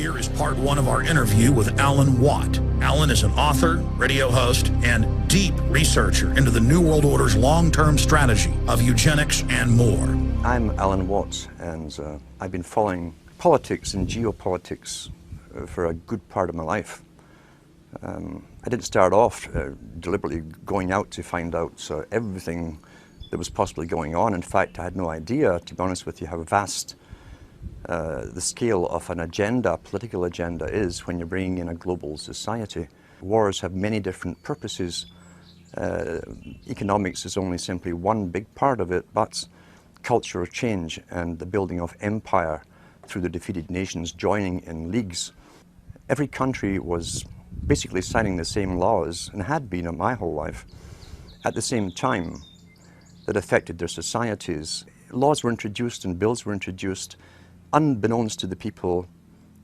Here is part one of our interview with Alan Watt. Alan is an author, radio host, and deep researcher into the New World Order's long-term strategy of eugenics and more. I'm Alan Watt, and I've been following politics and geopolitics for a good part of my life. I didn't start off deliberately going out to find out everything that was possibly going on. In fact, I had no idea, to be honest with you, how vast the scale of an agenda, political agenda, is when you're bringing in a global society. Wars have many different purposes. Economics is only simply one big part of it, but cultural change and the building of empire through the defeated nations joining in leagues. Every country was basically signing the same laws, and had been my whole life, at the same time, that affected their societies. Laws were introduced and bills were introduced unbeknownst to the people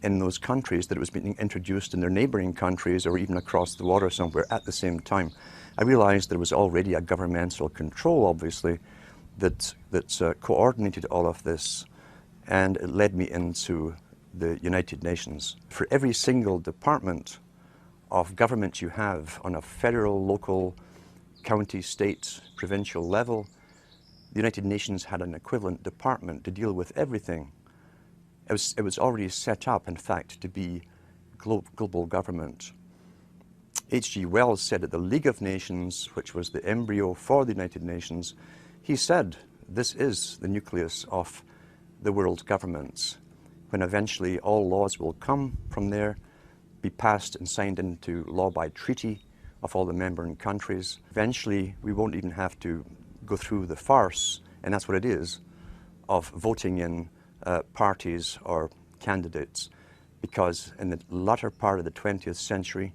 in those countries that it was being introduced in their neighboring countries or even across the water somewhere at the same time. I realized there was already a governmental control, obviously, that coordinated all of this, and it led me into the United Nations. For every single department of government you have on a federal, local, county, state, provincial level, the United Nations had an equivalent department to deal with everything. It was already set up, in fact, to be global government. H.G. Wells said at the League of Nations, which was the embryo for the United Nations, he said, this is the nucleus of the world governments, when eventually all laws will come from there, be passed and signed into law by treaty of all the member countries. Eventually, we won't even have to go through the farce, and that's what it is, of voting in parties or candidates, because in the latter part of the 20th century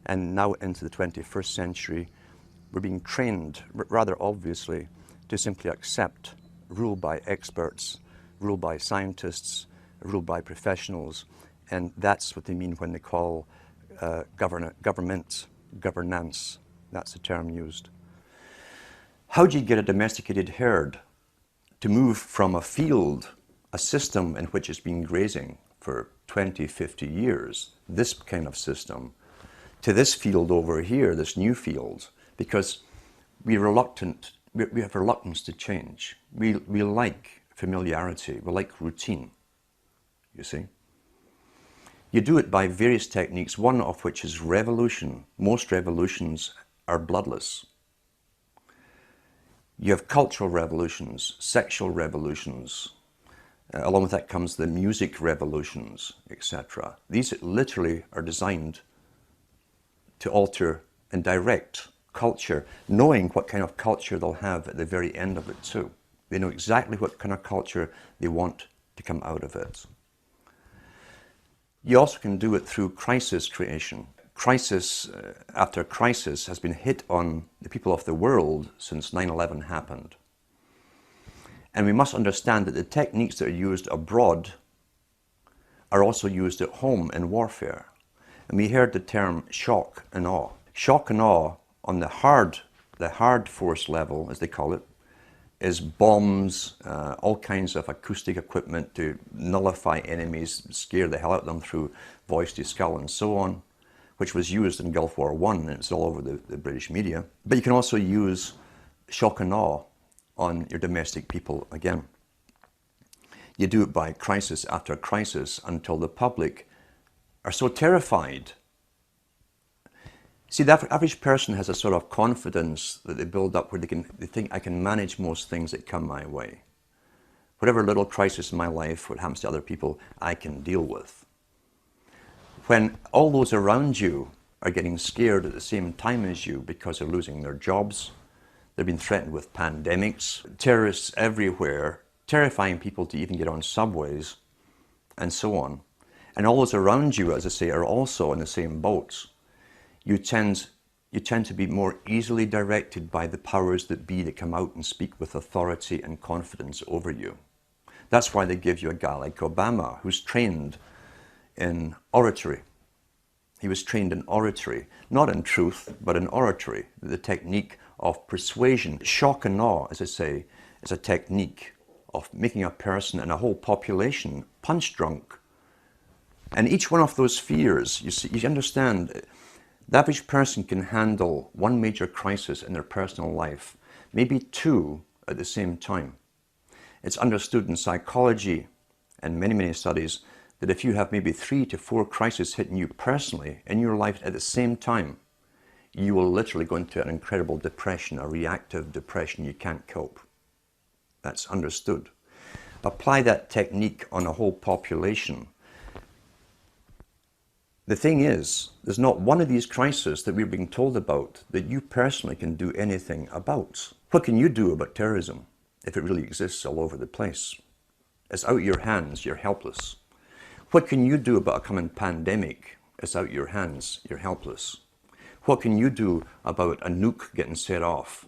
and now into the 21st century, we're being trained, rather obviously, to simply accept rule by experts, rule by scientists, rule by professionals, and that's what they mean when they call governance. That's the term used. How do you get a domesticated herd to move from a field, a system in which it's been grazing for 20, 50 years, this kind of system, to this field over here, this new field? Because we have reluctance to change. We like familiarity, we like routine, you see. You do it by various techniques, one of which is revolution. Most revolutions are bloodless. You have cultural revolutions, sexual revolutions. Along with that comes the music revolutions, etc. These literally are designed to alter and direct culture, knowing what kind of culture they'll have at the very end of it too. They know exactly what kind of culture they want to come out of it. You also can do it through crisis creation. Crisis after crisis has been hit on the people of the world since 9/11 happened. And we must understand that the techniques that are used abroad are also used at home in warfare. And we heard the term shock and awe. Shock and awe on the hard force level, as they call it, is bombs, all kinds of acoustic equipment to nullify enemies, scare the hell out of them through voice to skull and so on, which was used in Gulf War I, and it's all over the British media. But you can also use shock and awe on your domestic people again. You do it by crisis after crisis until the public are so terrified. See, the average person has a sort of confidence that they build up where they think, I can manage most things that come my way. Whatever little crisis in my life, what happens to other people, I can deal with. When all those around you are getting scared at the same time as you because they're losing their jobs, they've been threatened with pandemics, terrorists everywhere, terrifying people to even get on subways, and so on. And all those around you, as I say, are also in the same boats. You tend to be more easily directed by the powers that be that come out and speak with authority and confidence over you. That's why they give you a guy like Obama, who's trained in oratory. He was trained in oratory, not in truth, but in oratory, the technique of persuasion. Shock and awe, as I say, is a technique of making a person and a whole population punch drunk And each one of those fears, you understand, the average person can handle one major crisis in their personal life, maybe two at the same time. It's understood in psychology and many, many studies that if you have maybe 3 to 4 crises hitting you personally in your life at the same time, you will literally go into an incredible depression, a reactive depression. You can't cope. That's understood. Apply that technique on a whole population. The thing is, there's not one of these crises that we're being told about that you personally can do anything about. What can you do about terrorism if it really exists all over the place? It's out of your hands, you're helpless. What can you do about a coming pandemic? It's out of your hands, you're helpless. What can you do about a nuke getting set off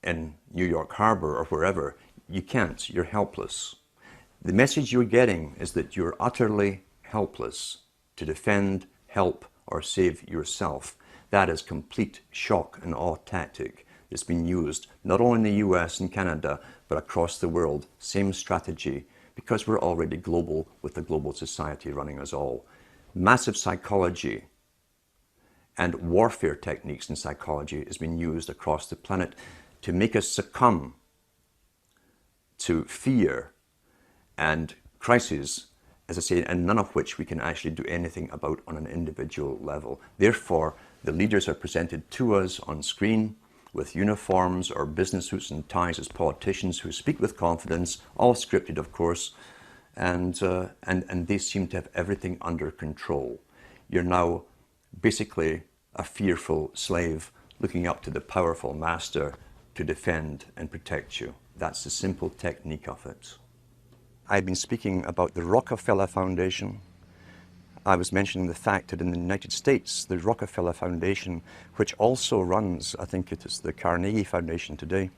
in New York Harbor or wherever? You can't, you're helpless. The message you're getting is that you're utterly helpless to defend, help, or save yourself. That is complete shock and awe tactic that's been used not only in the US and Canada, but across the world. Same strategy, because we're already global with the global society running us all. Massive psychology and warfare techniques in psychology has been used across the planet to make us succumb to fear and crises, as I say, and none of which we can actually do anything about on an individual level. Therefore, the leaders are presented to us on screen with uniforms or business suits and ties as politicians who speak with confidence, all scripted, of course, and they seem to have everything under control. You're now basically a fearful slave looking up to the powerful master to defend and protect you. That's the simple technique of it. I've been speaking about the Rockefeller Foundation. I was mentioning the fact that in the United States, the Rockefeller Foundation, which also runs, I think it is the Carnegie Foundation today,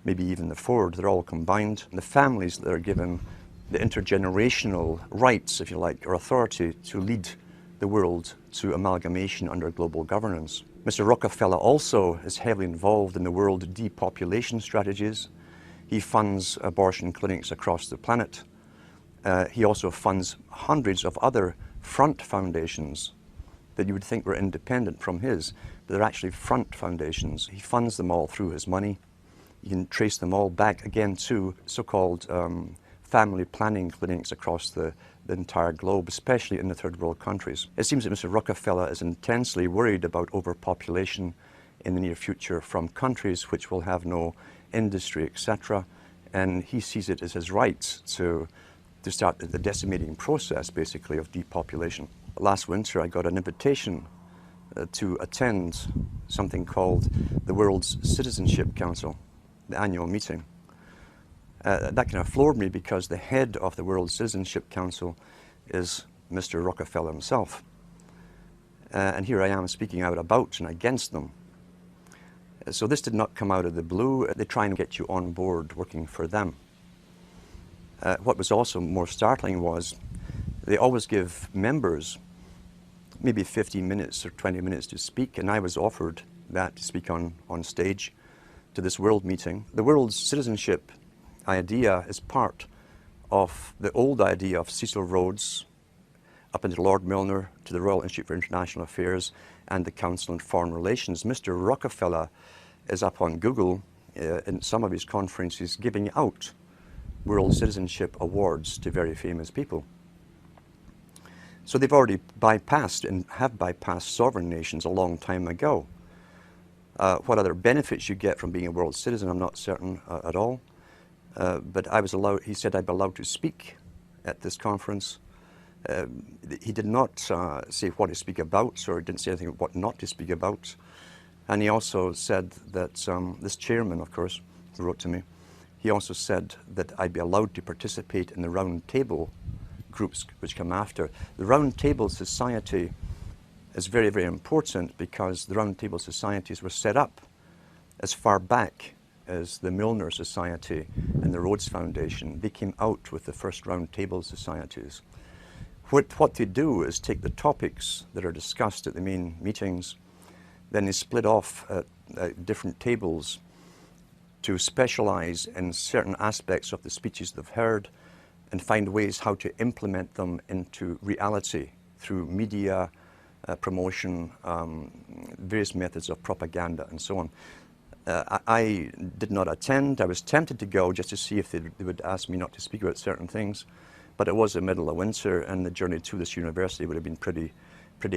maybe even the Ford, they're all combined. And the families that are given the intergenerational rights, if you like, or authority to lead the world to amalgamation under global governance. Mr. Rockefeller also is heavily involved in the world depopulation strategies. He funds abortion clinics across the planet. He also funds hundreds of other front foundations that you would think were independent from his, but they're actually front foundations. He funds them all through his money. You can trace them all back again to so-called family planning clinics across the entire globe, especially in the third world countries. It seems that Mr. Rockefeller is intensely worried about overpopulation in the near future from countries which will have no industry, etc. And he sees it as his right to start the decimating process, basically, of depopulation. Last winter, I got an invitation to attend something called the World's Citizenship Council, the annual meeting. That kind of floored me because the head of the World Citizenship Council is Mr. Rockefeller himself. And here I am speaking out about and against them. So this did not come out of the blue. They try and get you on board working for them. What was also more startling was they always give members maybe 15 minutes or 20 minutes to speak, and I was offered that to speak on stage to this world meeting. The world's citizenship idea is part of the old idea of Cecil Rhodes up into Lord Milner to the Royal Institute for International Affairs and the Council on Foreign Relations. Mr. Rockefeller is up on Google in some of his conferences giving out World Citizenship Awards to very famous people. So they've already bypassed and have bypassed sovereign nations a long time ago. What other benefits you get from being a world citizen, I'm not certain at all. But I was allowed, he said I'd be allowed to speak at this conference. He did not say what to speak about, or didn't say anything about what not to speak about. And he also said that, this chairman, of course, who wrote to me, he also said that I'd be allowed to participate in the round table groups which come after. The round table society is very, very important because the round table societies were set up as far back as the Milner Society and the Rhodes Foundation. They came out with the first round table societies. What they do is take the topics that are discussed at the main meetings, then they split off different tables to specialize in certain aspects of the speeches they've heard and find ways how to implement them into reality through media, promotion, various methods of propaganda and so on. I did not attend. I was tempted to go just to see if they would ask me not to speak about certain things, but it was the middle of winter and the journey to this university would have been pretty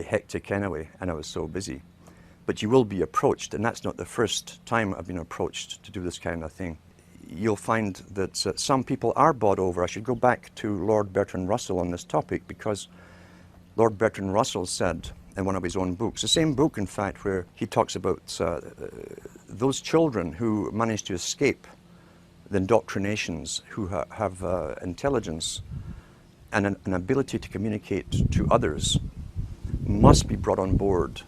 hectic anyway, and I was so busy. But you will be approached, and that's not the first time I've been approached to do this kind of thing. You'll find that some people are bought over. I should go back to Lord Bertrand Russell on this topic, because Lord Bertrand Russell said in one of his own books, the same book in fact, where he talks about those children who manage to escape the indoctrinations, who have intelligence and an ability to communicate to others, must be brought on board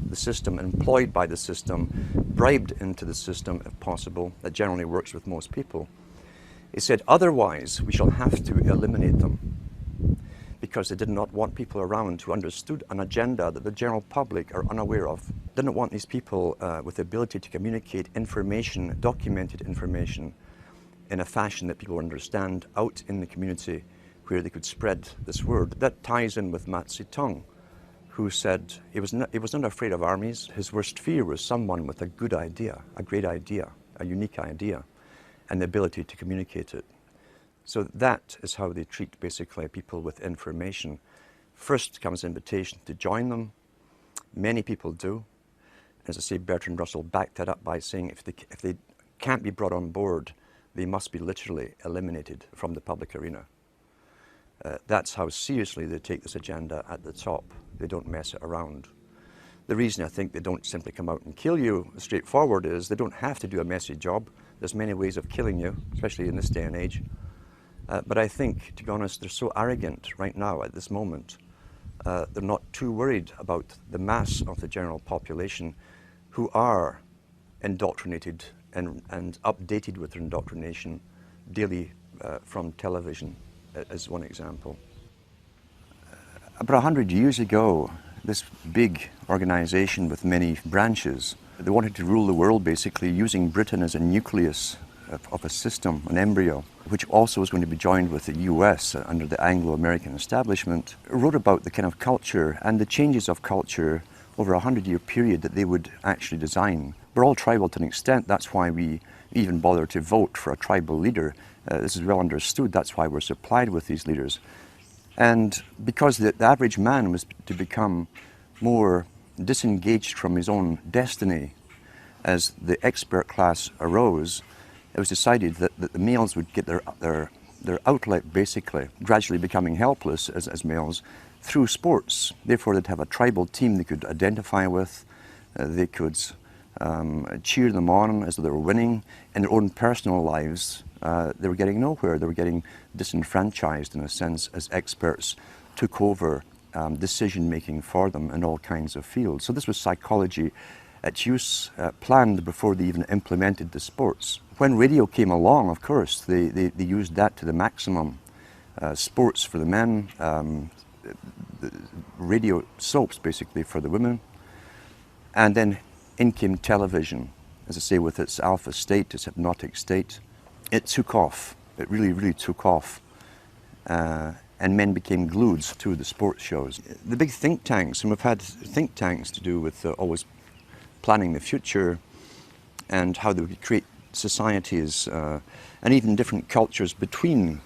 the system, employed by the system, bribed into the system if possible. That generally works with most people. He said, otherwise we shall have to eliminate them, because they did not want people around who understood an agenda that the general public are unaware of. Didn't want these people with the ability to communicate information, documented information, in a fashion that people understand out in the community where they could spread this word. That ties in with Mao Zedong, who said he was not afraid of armies. His worst fear was someone with a good idea, a great idea, a unique idea, and the ability to communicate it. So that is how they treat basically people with information. First comes invitation to join them. Many people do. As I say, Bertrand Russell backed that up by saying if they can't be brought on board, they must be literally eliminated from the public arena. That's how seriously they take this agenda at the top. They don't mess it around. The reason I think they don't simply come out and kill you straightforward is they don't have to do a messy job. There's many ways of killing you, especially in this day and age. But I think, to be honest, they're so arrogant right now at this moment. They're not too worried about the mass of the general population who are indoctrinated and updated with their indoctrination daily from television, as one example. About 100 years ago, this big organization with many branches, they wanted to rule the world basically using Britain as a nucleus of a system, an embryo, which also was going to be joined with the US under the Anglo-American establishment, wrote about the kind of culture and the changes of culture over a 100-year period that they would actually design. We're all tribal to an extent. That's why we even bother to vote for a tribal leader. This is well understood. That's why we're supplied with these leaders. And because the average man was to become more disengaged from his own destiny as the expert class arose, it was decided that the males would get their outlet basically, gradually becoming helpless as males, through sports. Therefore they'd have a tribal team they could identify with, they could cheer them on as though they were winning. In their own personal lives, they were getting nowhere. They were getting disenfranchised in a sense as experts took over decision-making for them in all kinds of fields. So this was psychology at use, planned before they even implemented the sports. When radio came along, of course, they used that to the maximum. Sports for the men, the radio soaps basically for the women, and then in came television, as I say, with its alpha state, its hypnotic state. It took off. It really, really took off. And men became glued to the sports shows. The big think tanks, and we've had think tanks to do with always planning the future and how they would create societies and even different cultures within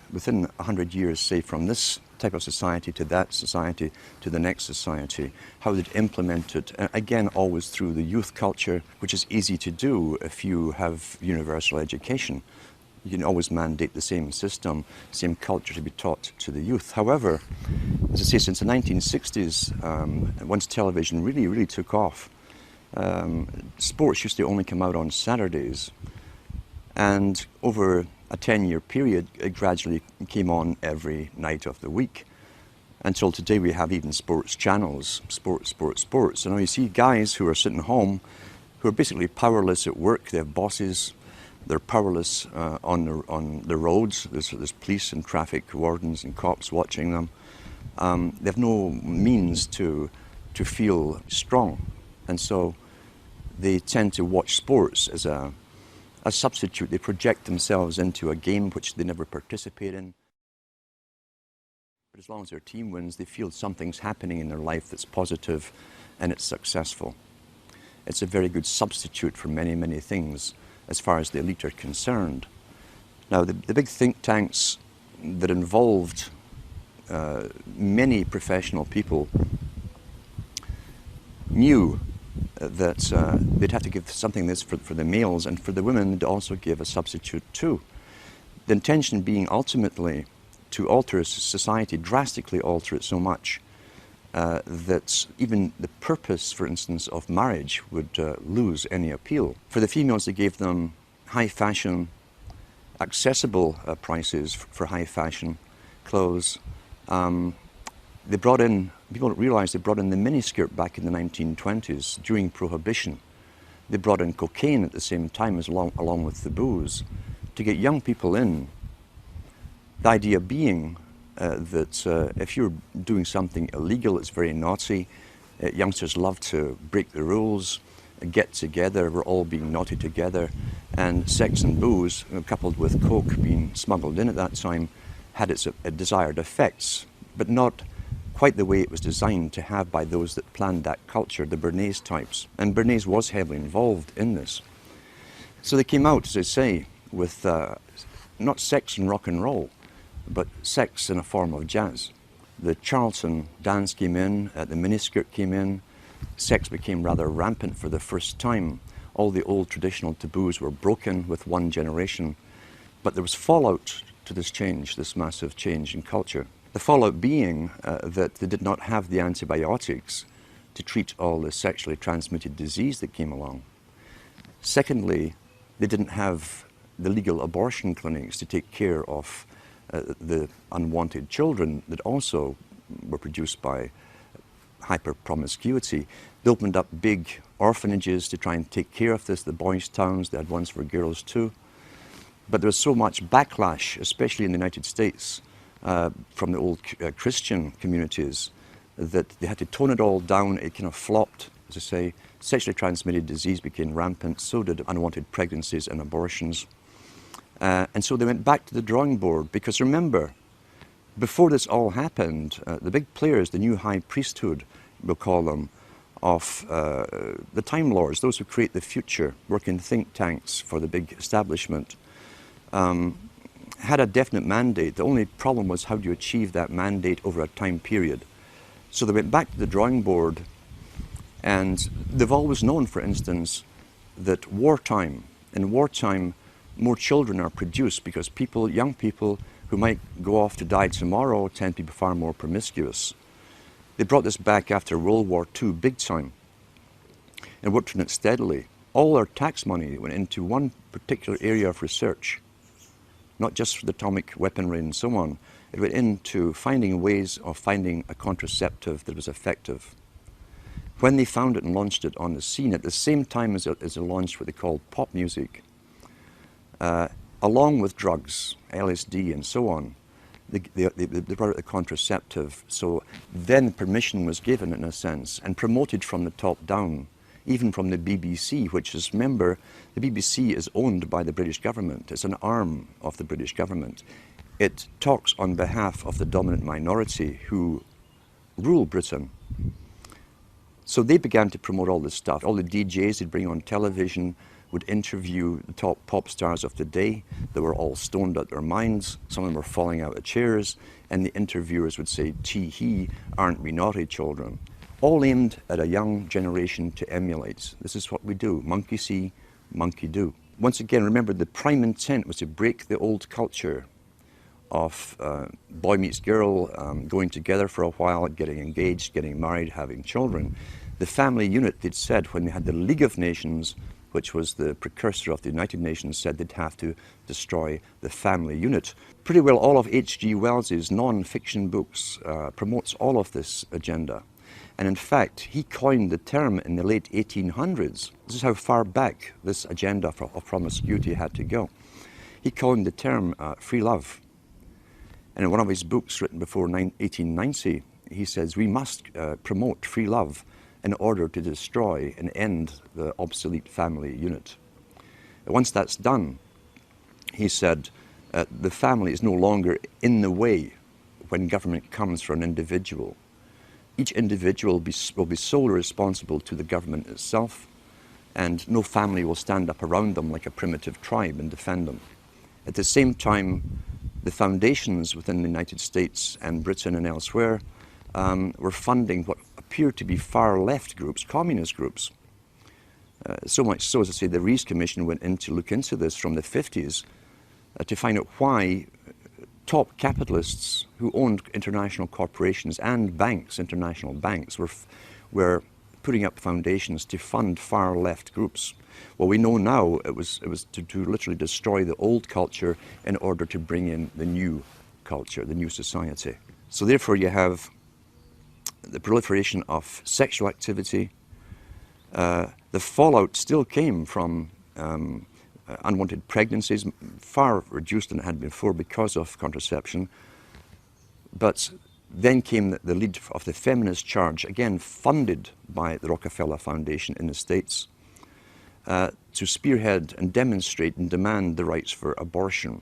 100 years, say from this type of society to that society to the next society, how they'd implement it, again always through the youth culture, which is easy to do if you have universal education. You can always mandate the same system, same culture to be taught to the youth. However, as I say, since the 1960s, once television really, really took off, sports used to only come out on Saturdays, and over a 10-year period, it gradually came on every night of the week. Until today, we have even sports channels, sports. And now you see guys who are sitting home, who are basically powerless at work. They have bosses. They're powerless on the roads. There's police and traffic wardens and cops watching them. They have no means to feel strong, and so they tend to watch sports as a substitute. They project themselves into a game which they never participate in. But as long as their team wins, they feel something's happening in their life that's positive and it's successful. It's a very good substitute for many, many things as far as the elite are concerned. Now, the big think tanks that involved many professional people knew that they'd have to give something this for the males, and for the women they'd also give a substitute too. The intention being ultimately to alter society, drastically alter it so much that even the purpose, for instance, of marriage would lose any appeal. For the females, they gave them high fashion, accessible prices for high fashion clothes. They brought in, people don't realize they brought in the miniskirt back in the 1920s during Prohibition. They brought in cocaine at the same time as along with the booze to get young people in. The idea being that if you're doing something illegal, it's very naughty. Youngsters love to break the rules, get together, we're all being naughty together. And sex and booze, coupled with coke being smuggled in at that time, had its desired effects, but not quite the way it was designed to have by those that planned that culture, the Bernays types. And Bernays was heavily involved in this. So they came out, as I say, with not sex and rock and roll, but sex in a form of jazz. The Charlton dance came in, the miniskirt came in, sex became rather rampant for the first time. All the old traditional taboos were broken with one generation, but there was fallout to this change, this massive change in culture. The fallout being that they did not have the antibiotics to treat all the sexually transmitted disease that came along. Secondly, they didn't have the legal abortion clinics to take care of the unwanted children that also were produced by hyper-promiscuity. They opened up big orphanages to try and take care of this, the boys' towns. They had ones for girls too. But there was so much backlash, especially in the United States, from the old Christian communities, that they had to tone it all down. It kind of flopped, as I say. Sexually transmitted disease became rampant, so did unwanted pregnancies and abortions. And so they went back to the drawing board, because remember, before this all happened, the big players, the new high priesthood, we'll call them, of the Time Lords, those who create the future, work in think tanks for the big establishment, had a definite mandate. The only problem was, how do you achieve that mandate over a time period? So they went back to the drawing board, and they've always known, for instance, that in wartime, more children are produced because young people who might go off to die tomorrow tend to be far more promiscuous. They brought this back after World War II big time and worked on it steadily. All their tax money went into one particular area of research, not just for the atomic weaponry and so on. It went into finding ways of finding a contraceptive that was effective. When they found it and launched it on the scene, at the same time as it launched what they called pop music, along with drugs, LSD and so on, they brought out the contraceptive. So then permission was given, in a sense, and promoted from the top down, even from the BBC, which is, remember, the BBC is owned by the British government. It's an arm of the British government. It talks on behalf of the dominant minority who rule Britain. So they began to promote all this stuff. All the DJs they'd bring on television would interview the top pop stars of the day. They were all stoned out their minds. Some of them were falling out of chairs. And the interviewers would say, "Tee-hee, aren't we naughty children?" All aimed at a young generation to emulate. This is what we do. Monkey see, monkey do. Once again, remember, the prime intent was to break the old culture of boy meets girl, going together for a while, getting engaged, getting married, having children. The family unit, they'd said, when they had the League of Nations, which was the precursor of the United Nations, said they'd have to destroy the family unit. Pretty well all of H.G. Wells's non-fiction books promotes all of this agenda. And in fact, he coined the term in the late 1800s. This is how far back this agenda of promiscuity had to go. He coined the term free love. And in one of his books written before 1890, he says, we must promote free love in order to destroy and end the obsolete family unit. Once that's done, he said, the family is no longer in the way when government comes for an individual. Each individual will be solely responsible to the government itself, and no family will stand up around them like a primitive tribe and defend them. At the same time, the foundations within the United States and Britain and elsewhere were funding what appeared to be far left groups, communist groups. So much so, as I say, the Rees Commission went in to look into this from the 50s to find out why top capitalists who owned international corporations and banks, international banks, were putting up foundations to fund far left groups. Well, we know now it was to literally destroy the old culture in order to bring in the new culture, the new society. So therefore you have the proliferation of sexual activity. The fallout still came from unwanted pregnancies, far reduced than it had before because of contraception. But then came the lead of the feminist charge, again funded by the Rockefeller Foundation in the States, to spearhead and demonstrate and demand the rights for abortion.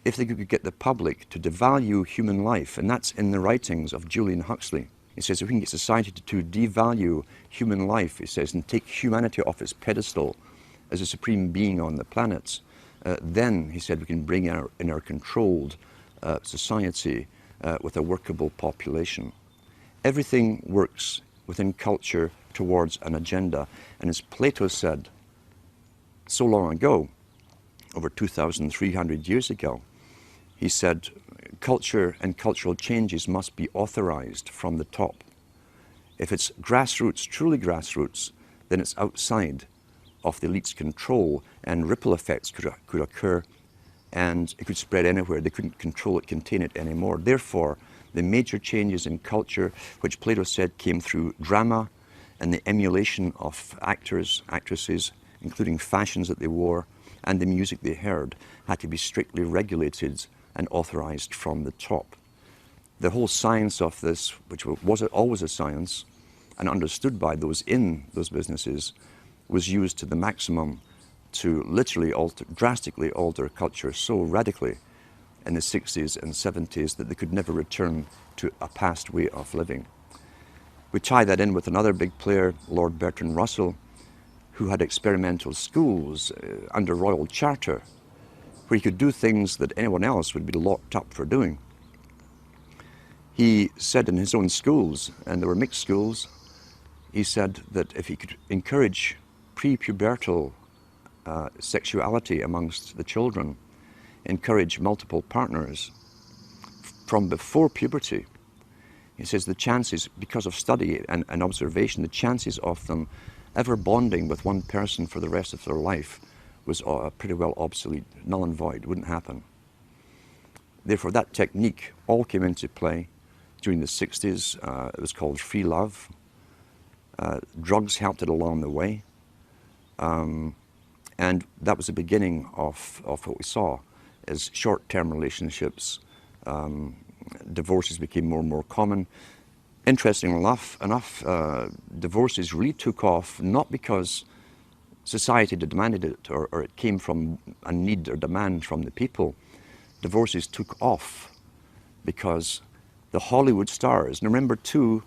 If they could get the public to devalue human life, and that's in the writings of Julian Huxley. He says if we can get society to devalue human life, he says, and take humanity off its pedestal as a supreme being on the planet, then, he said, we can bring in our controlled society with a workable population. Everything works within culture towards an agenda. And as Plato said so long ago, over 2,300 years ago, he said, culture and cultural changes must be authorized from the top. If it's grassroots, truly grassroots, then it's outside of the elite's control, and ripple effects could occur, and it could spread anywhere. They couldn't control it, contain it anymore. Therefore, the major changes in culture, which Plato said came through drama and the emulation of actors, actresses, including fashions that they wore, and the music they heard, had to be strictly regulated and authorized from the top. The whole science of this, which was always a science, and understood by those in those businesses, was used to the maximum to literally drastically alter culture so radically in the 60s and 70s that they could never return to a past way of living. We tie that in with another big player, Lord Bertrand Russell, who had experimental schools under royal charter, where he could do things that anyone else would be locked up for doing. He said in his own schools, and there were mixed schools, he said that if he could encourage pre-pubertal sexuality amongst the children, encourage multiple partners from before puberty, he says the chances, because of study and observation, the chances of them ever bonding with one person for the rest of their life was pretty well obsolete, null and void, wouldn't happen. Therefore, that technique all came into play during the 60s. It was called free love. Drugs helped it along the way. And that was the beginning of what we saw as short-term relationships. Divorces became more and more common. Interestingly enough, divorces really took off not because society demanded it or it came from a need or demand from the people. Divorces took off because the Hollywood stars, and remember too,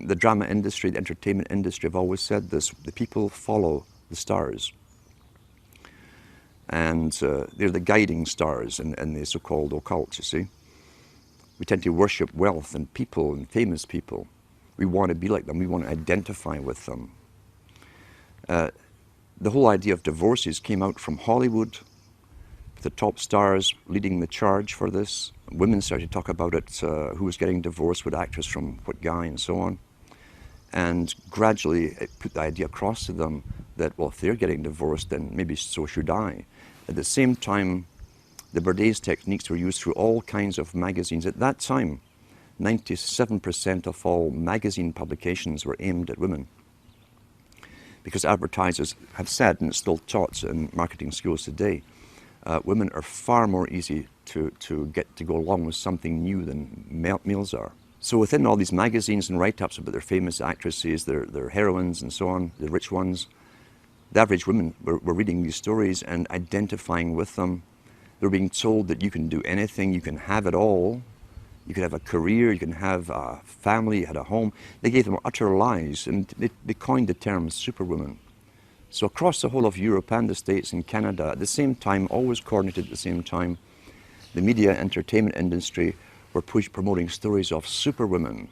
the drama industry, the entertainment industry have always said this, the people follow the stars. And they're the guiding stars in the so-called occult, you see. We tend to worship wealth and people and famous people. We want to be like them. We want to identify with them. The whole idea of divorces came out from Hollywood, with the top stars leading the charge for this. Women started to talk about it, who was getting divorced, what actress from what guy, and so on. And gradually it put the idea across to them that, well, if they're getting divorced, then maybe so should I. At the same time, the Berdays techniques were used through all kinds of magazines. At that time, 97% of all magazine publications were aimed at women. Because advertisers have said, and it's still taught in marketing schools today, women are far more easy to get to go along with something new than males are. So within all these magazines and write-ups about their famous actresses, their heroines and so on, the rich ones, the average women were reading these stories and identifying with them. They were being told that you can do anything, you can have it all, You could have a career, you can have a family, you had a home. They gave them utter lies, and they coined the term superwoman. So across the whole of Europe and the States and Canada, at the same time, always coordinated at the same time, the media entertainment industry were promoting stories of superwomen.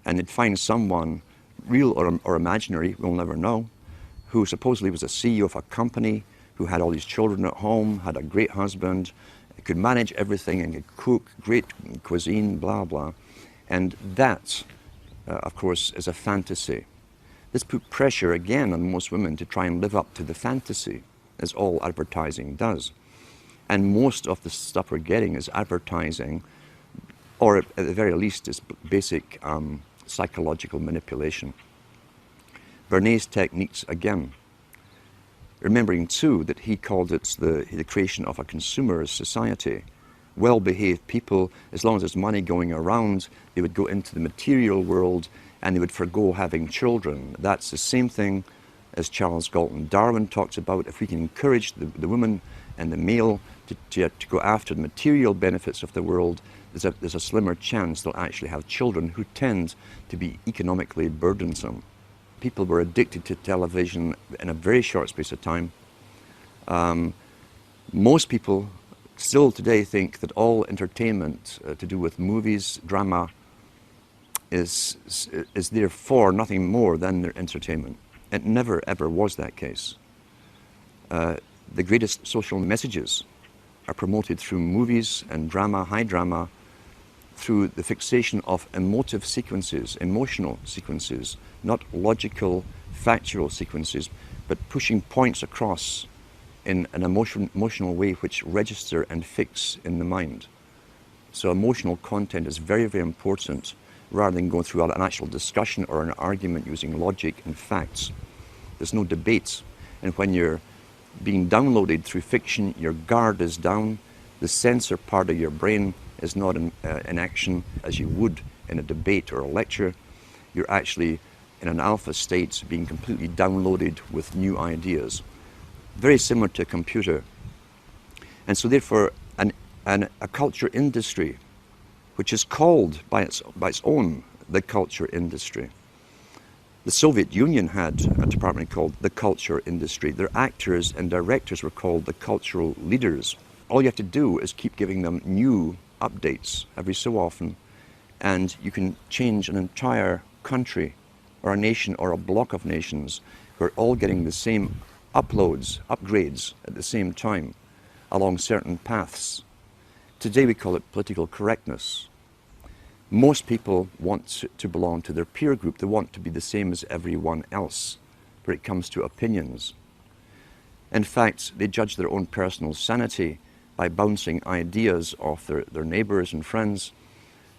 And they'd find someone, real or imaginary, we'll never know, who supposedly was a CEO of a company, who had all these children at home, had a great husband, could manage everything and could cook great cuisine, blah, blah. And that, of course, is a fantasy. This put pressure again on most women to try and live up to the fantasy, as all advertising does. And most of the stuff we're getting is advertising, or at the very least is basic psychological manipulation. Bernays' techniques again. Remembering too that he called it the creation of a consumerist society. Well-behaved people, as long as there's money going around, they would go into the material world and they would forgo having children. That's the same thing as Charles Galton Darwin talks about. If we can encourage the woman and the male to go after the material benefits of the world, there's a slimmer chance they'll actually have children who tend to be economically burdensome. People were addicted to television in a very short space of time. Most people still today think that all entertainment to do with movies, drama, is therefore nothing more than their entertainment. It never ever was that case. The greatest social messages are promoted through movies and drama, high drama, through the fixation of emotive sequences, emotional sequences, not logical, factual sequences, but pushing points across in an emotional way which register and fix in the mind. So emotional content is very, very important, rather than going through an actual discussion or an argument using logic and facts. There's no debate. And when you're being downloaded through fiction, your guard is down, the censor part of your brain is not in action as you would in a debate or a lecture. You're actually in an alpha state being completely downloaded with new ideas. Very similar to a computer. And so therefore a culture industry, which is called by its own the culture industry. The Soviet Union had a department called the culture industry. Their actors and directors were called the cultural leaders. All you have to do is keep giving them new updates every so often, and you can change an entire country or a nation or a block of nations who are all getting the same upgrades at the same time along certain paths. Today we call it political correctness. Most people want to belong to their peer group. They want to be the same as everyone else when it comes to opinions. In fact, they judge their own personal sanity by bouncing ideas off their neighbors and friends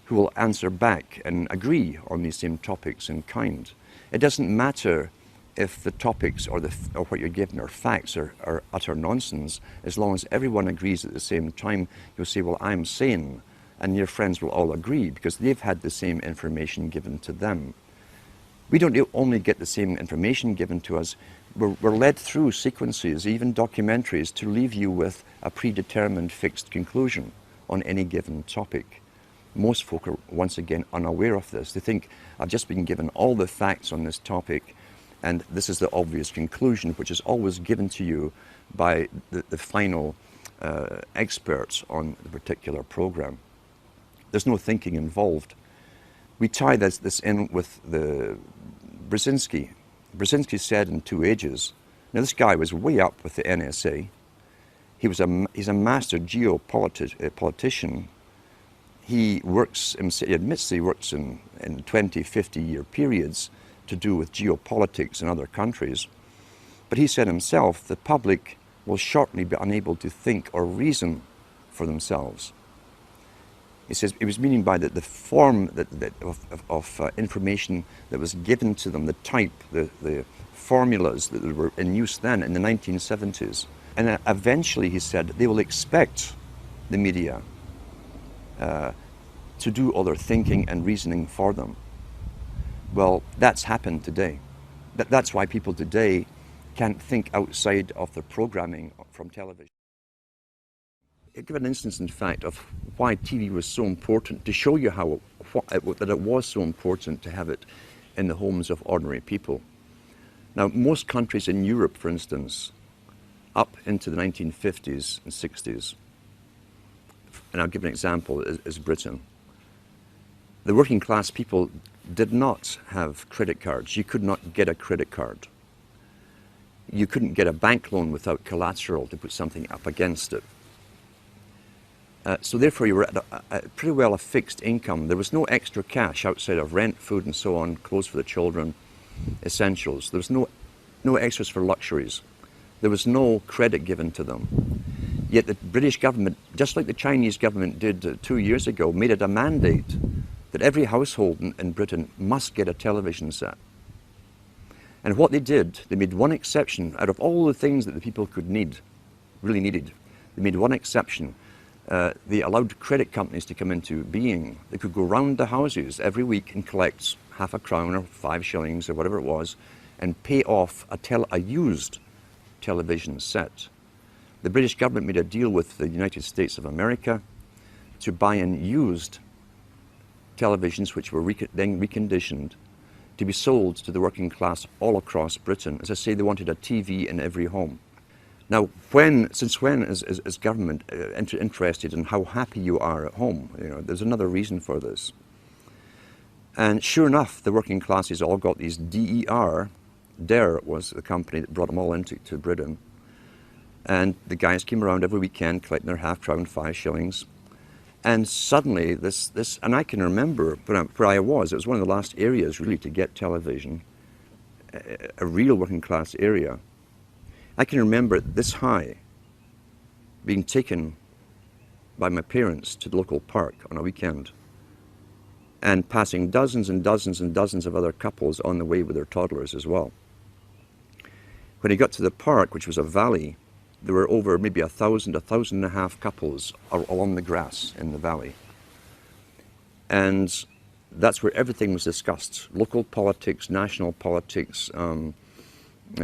who will answer back and agree on these same topics in kind. It doesn't matter if the topics or what you're given are facts or utter nonsense, as long as everyone agrees at the same time. You'll say, well, I'm sane, and your friends will all agree because they've had the same information given to them. We don't only get the same information given to us, we're led through sequences, even documentaries, to leave you with a predetermined fixed conclusion on any given topic. Most folk are once again unaware of this. They think, I've just been given all the facts on this topic and this is the obvious conclusion, which is always given to you by the final experts on the particular program. There's no thinking involved. We tie this in with the Brzezinski. Brzezinski said in 2 Ages, now this guy was way up with the NSA. He's a master geopolitician. He admits he works in 20, 50-year periods to do with geopolitics in other countries. But he said himself, the public will shortly be unable to think or reason for themselves. He says it was meaning by the form of information that was given to them, the type, the formulas that were in use then in the 1970s. And eventually, he said, they will expect the media to do all their thinking and reasoning for them. Well, that's happened today. That's why people today can't think outside of the programming from television. give an instance, in fact, of why TV was so important, to show you that it was so important to have it in the homes of ordinary people. Now, most countries in Europe, for instance, up into the 1950s and 60s, and I'll give an example, is Britain. The working class people did not have credit cards. You could not get a credit card. You couldn't get a bank loan without collateral to put something up against it. So therefore you were at pretty well a fixed income. There was no extra cash outside of rent, food and so on, clothes for the children, essentials. There was no extras for luxuries. There was no credit given to them. Yet the British government, just like the Chinese government did 2 years ago, made it a mandate that every household in Britain must get a television set. And what they did, they made one exception out of all the things that the people could need, really needed. They made one exception. They allowed credit companies to come into being. They could go round the houses every week and collect half a crown or 5 shillings or whatever it was and pay off a used television set. The British government made a deal with the United States of America to buy in used televisions which were then reconditioned to be sold to the working class all across Britain. As I say, they wanted a TV in every home. Now, since when is government interested in how happy you are at home? You know, there's another reason for this. And sure enough, the working classes all got these DER. DER was the company that brought them all into Britain. And the guys came around every weekend collecting their half crown, 5 shillings. And suddenly and I can remember where I was, it was one of the last areas really to get television, a real working class area. I can remember this high being taken by my parents to the local park on a weekend and passing dozens and dozens and dozens of other couples on the way with their toddlers as well. When he got to the park, which was a valley, there were over maybe 1,000, 1,500 couples along the grass in the valley. And that's where everything was discussed. Local politics, national politics,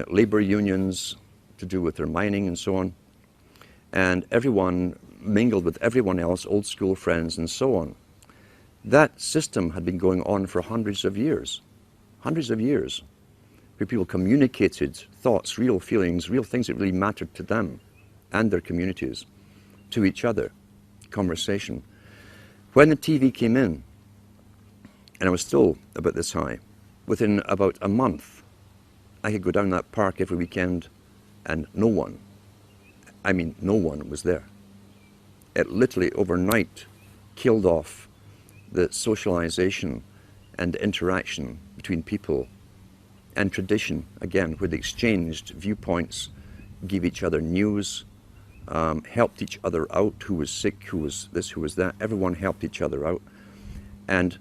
labor unions to do with their mining and so on. And everyone mingled with everyone else, old school friends and so on. That system had been going on for hundreds of years, where people communicated thoughts, real feelings, real things that really mattered to them and their communities, to each other, conversation. When the TV came in, and I was still about this high, within about a month, I could go down that park every weekend and no one was there. It literally overnight killed off the socialization and interaction between people and tradition, again, where they exchanged viewpoints, gave each other news, helped each other out, who was sick, who was this, who was that. Everyone helped each other out. And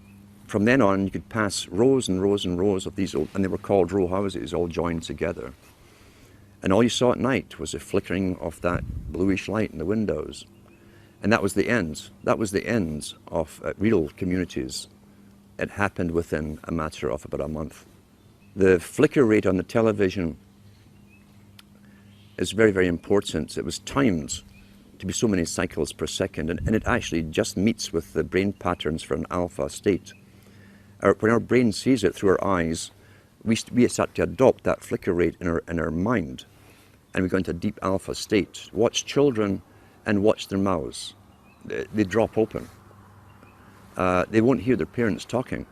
from then on, you could pass rows and rows and rows of these old, and they were called row houses, all joined together. And all you saw at night was the flickering of that bluish light in the windows. And that was the end. That was the end of real communities. It happened within a matter of about a month. The flicker rate on the television is very, very important. It was timed to be so many cycles per second, and it actually just meets with the brain patterns for an alpha state. When our brain sees it through our eyes, we start to adopt that flicker rate in our mind, and we go into a deep alpha state. Watch children and watch their mouths. They drop open. They won't hear their parents talking.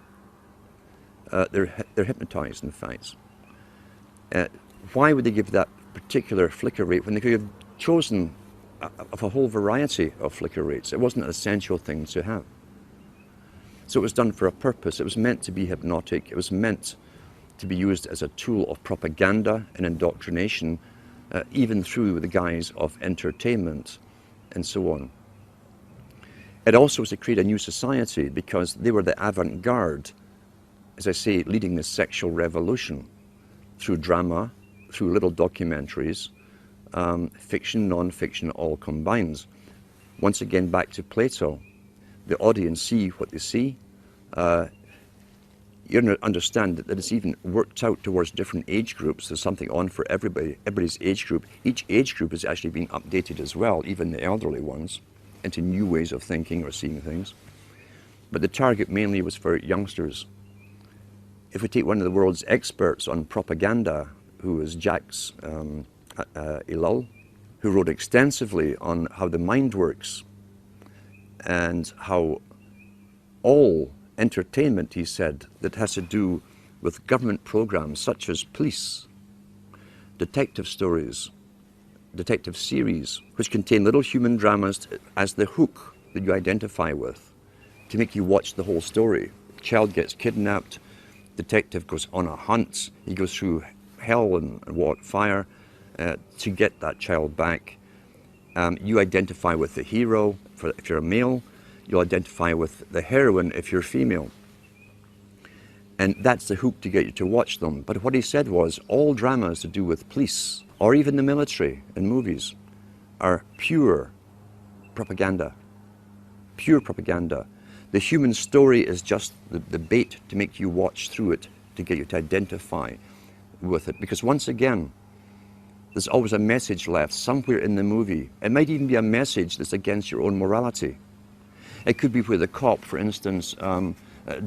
They're hypnotized, in fact. Why would they give that particular flicker rate when they could have chosen of a whole variety of flicker rates? It wasn't an essential thing to have. So it was done for a purpose. It was meant to be hypnotic. It was meant to be used as a tool of propaganda and indoctrination, even through the guise of entertainment and so on. It also was to create a new society because they were the avant-garde, as I say, leading the sexual revolution through drama, through little documentaries, fiction, non-fiction, all combined. Once again, back to Plato. The audience see what they see. you understand that it's even worked out towards different age groups. There's something on for everybody's age group. Each age group is actually being updated as well, even the elderly ones, into new ways of thinking or seeing things. But the target mainly was for youngsters. If we take one of the world's experts on propaganda, who is Jacques Ellul, who wrote extensively on how the mind works and how all entertainment, he said, that has to do with government programs such as police, detective stories, detective series, which contain little human dramas as the hook that you identify with, to make you watch the whole story. Child gets kidnapped, detective goes on a hunt, he goes through hell and fire to get that child back. You identify with the hero if you're a male, you'll identify with the heroine if you're female. And that's the hook to get you to watch them. But what he said was, all dramas to do with police, or even the military in movies, are pure propaganda. Pure propaganda. The human story is just the bait to make you watch through it, to get you to identify with it. Because once again, there's always a message left somewhere in the movie. It might even be a message that's against your own morality. It could be where the cop, for instance,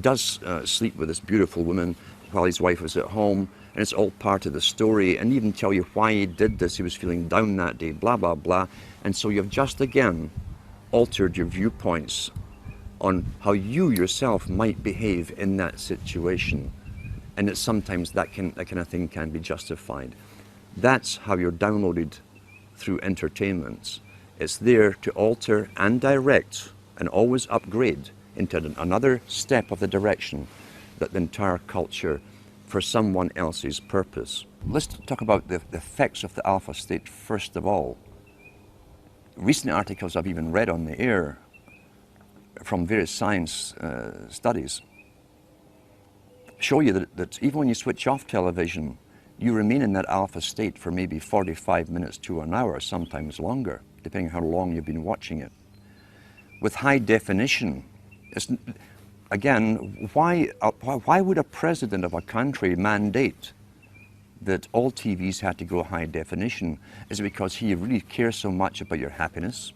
does sleep with this beautiful woman while his wife was at home, and it's all part of the story, and even tell you why he did this. He was feeling down that day, blah, blah, blah. And so you've just again altered your viewpoints on how you yourself might behave in that situation. And that sometimes that kind of thing can be justified. That's how you're downloaded through entertainment. It's there to alter and direct and always upgrade into another step of the direction that the entire culture for someone else's purpose. Let's talk about the effects of the alpha state first of all. Recent articles I've even read on the air from various science studies show you that even when you switch off television, you remain in that alpha state for maybe 45 minutes to an hour, sometimes longer, depending on how long you've been watching it. With high definition, again, why would a president of a country mandate that all TVs had to go high definition? Is it because he really cares so much about your happiness?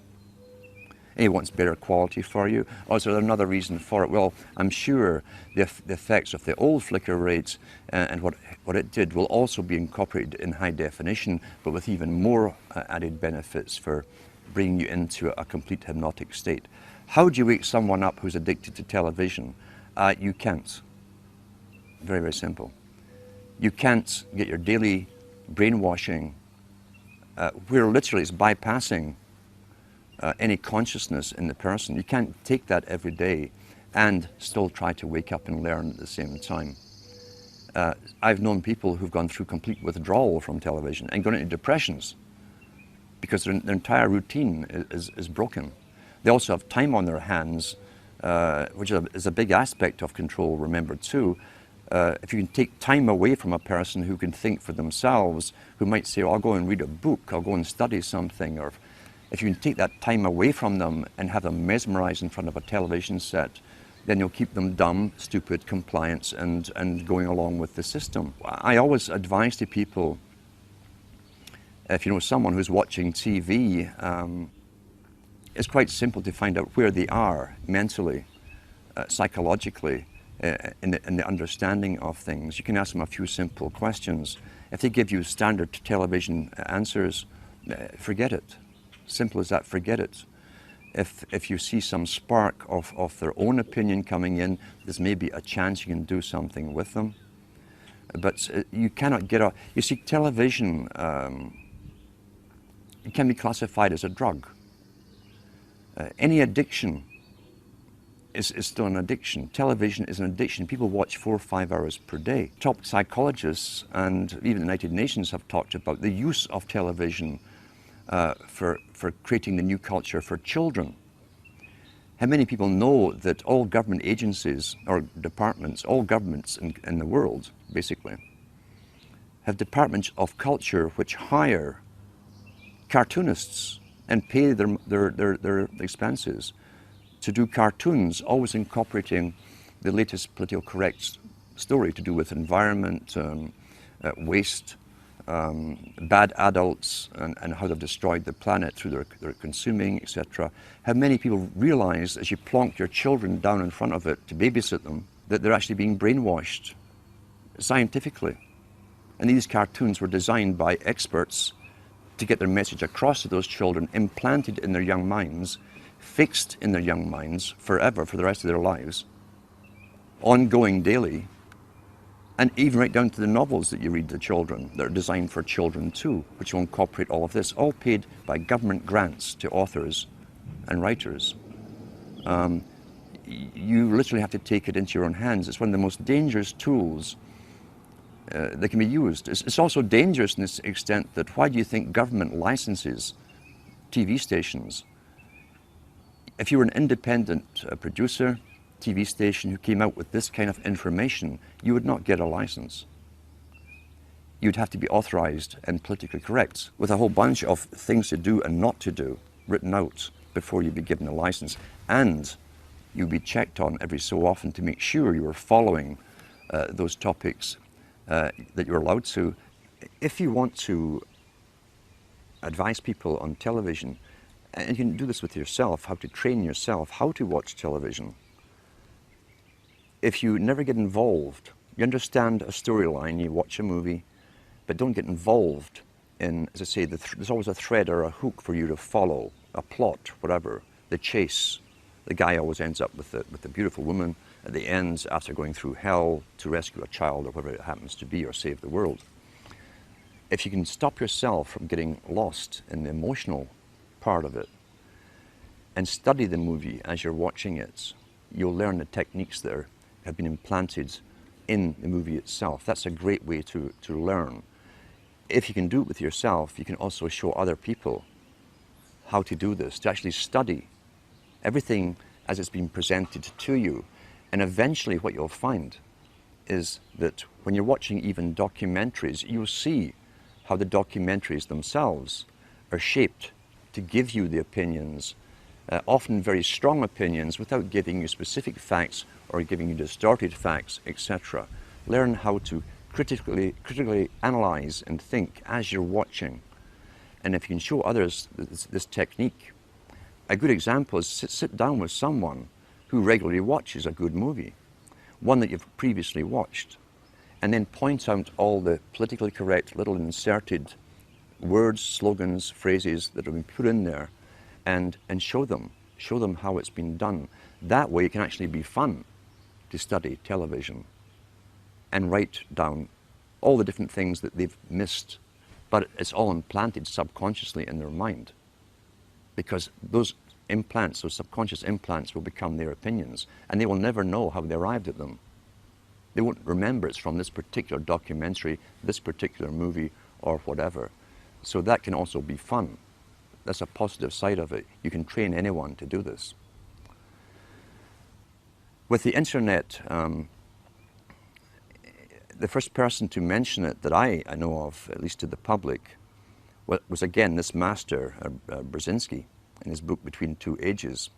And he wants better quality for you? Or is there another reason for it? Well, I'm sure the effects of the old flicker rates and what it did will also be incorporated in high definition, but with even more added benefits for bringing you into a complete hypnotic state. How do you wake someone up who's addicted to television? You can't. Very, very simple. You can't get your daily brainwashing, where literally it's bypassing any consciousness in the person. You can't take that every day and still try to wake up and learn at the same time. I've known people who've gone through complete withdrawal from television and gone into depressions because their entire routine is broken. They also have time on their hands, which is a big aspect of control, remember too. If you can take time away from a person who can think for themselves, who might say, oh, I'll go and read a book, I'll go and study something, or if you can take that time away from them and have them mesmerized in front of a television set, then you'll keep them dumb, stupid, compliant, and going along with the system. I always advise to people, if you know someone who's watching TV, it's quite simple to find out where they are mentally, psychologically, in the understanding of things. You can ask them a few simple questions. If they give you standard television answers, forget it. Simple as that, forget it. If you see some spark of their own opinion coming in, there's maybe a chance you can do something with them. But you cannot get out. You see, television, it can be classified as a drug. Any addiction is still an addiction. Television is an addiction. People watch 4 or 5 hours per day. Top psychologists and even the United Nations have talked about the use of television for creating the new culture for children. How many people know that all government agencies or departments, all governments in the world, basically, have departments of culture which hire cartoonists and pay their expenses to do cartoons, always incorporating the latest political correct story to do with environment, waste, bad adults, and how they've destroyed the planet through their consuming, etc. How many people realize as you plonk your children down in front of it to babysit them that they're actually being brainwashed scientifically. And these cartoons were designed by experts to get their message across to those children, implanted in their young minds, fixed in their young minds forever for the rest of their lives, ongoing daily, and even right down to the novels that you read to children that are designed for children too, which will incorporate all of this, all paid by government grants to authors and writers. You literally have to take it into your own hands. It's one of the most dangerous tools that can be used. It's also dangerous in this extent that why do you think government licenses TV stations? If you were an independent producer, TV station who came out with this kind of information, you would not get a license. You'd have to be authorized and politically correct with a whole bunch of things to do and not to do written out before you'd be given a license. And you'd be checked on every so often to make sure you were following those topics that you're allowed to. If you want to advise people on television, and you can do this with yourself, how to train yourself, how to watch television. If you never get involved, you understand a storyline, you watch a movie, but don't get involved in, as I say, there's always a thread or a hook for you to follow, a plot, whatever, the chase. The guy always ends up with the beautiful woman at the end after going through hell to rescue a child or whatever it happens to be or save the world. If you can stop yourself from getting lost in the emotional part of it and study the movie as you're watching it, you'll learn the techniques that have been implanted in the movie itself. That's a great way to learn. If you can do it with yourself, you can also show other people how to do this, to actually study everything as it's been presented to you. And eventually what you'll find is that when you're watching even documentaries, you'll see how the documentaries themselves are shaped to give you the opinions, often very strong opinions, without giving you specific facts or giving you distorted facts, etc. Learn how to critically analyze and think as you're watching. And if you can show others this technique, a good example is sit down with someone who regularly watches a good movie, one that you've previously watched, and then point out all the politically correct little inserted words, slogans, phrases that have been put in there, and show them how it's been done. That way it can actually be fun to study television and write down all the different things that they've missed, but it's all implanted subconsciously in their mind, because those implants, those subconscious implants, will become their opinions, and they will never know how they arrived at them. They won't remember it's from this particular documentary, this particular movie, or whatever. So that can also be fun. That's a positive side of it. You can train anyone to do this. With the internet, the first person to mention it that I know of, at least to the public, was again this master, Brzezinski, in his book Between Two Ages.